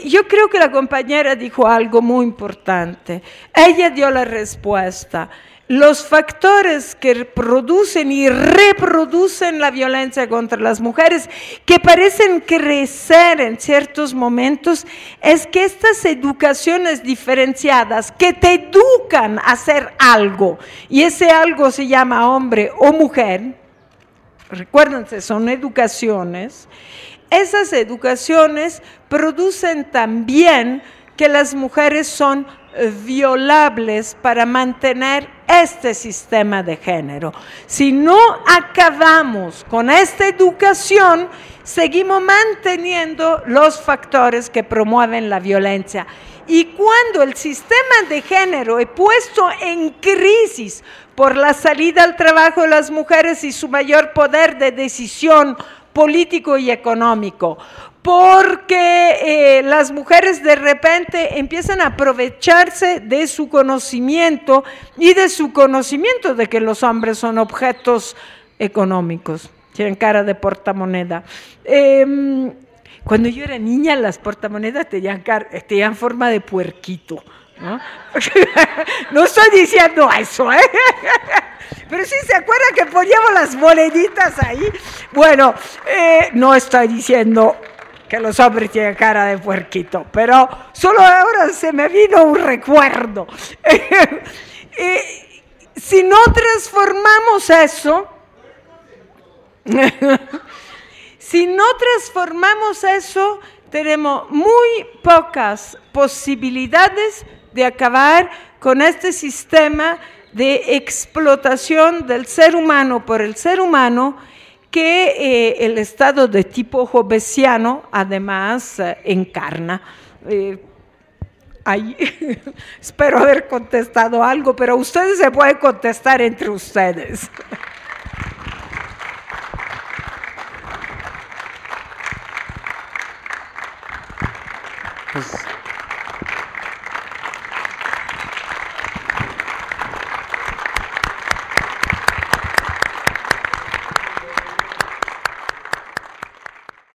Yo creo que la compañera dijo algo muy importante. Ella dio la respuesta. Los factores que producen y reproducen la violencia contra las mujeres, que parecen crecer en ciertos momentos, es que estas educaciones diferenciadas que te educan a hacer algo, y ese algo se llama hombre o mujer, recuérdense, son educaciones. Esas educaciones producen también que las mujeres son violables para mantener este sistema de género. Si no acabamos con esta educación, seguimos manteniendo los factores que promueven la violencia. Y cuando el sistema de género es puesto en crisis por la salida al trabajo de las mujeres y su mayor poder de decisión político y económico, porque las mujeres de repente empiezan a aprovecharse de su conocimiento y de su conocimiento de que los hombres son objetos económicos, tienen cara de portamoneda. Cuando yo era niña, las portamonedas tenían forma de puerquito, ¿no? No estoy diciendo eso, ¿eh? Pero sí se acuerdan que poníamos las moneditas ahí. Bueno, no estoy diciendo que los hombres tienen cara de puerquito, pero solo ahora se me vino un recuerdo. Si no transformamos eso, tenemos muy pocas posibilidades de acabar con este sistema de explotación del ser humano por el ser humano que el estado de tipo hobbesiano además encarna. Espero haber contestado algo, pero ustedes se pueden contestar entre ustedes. Pues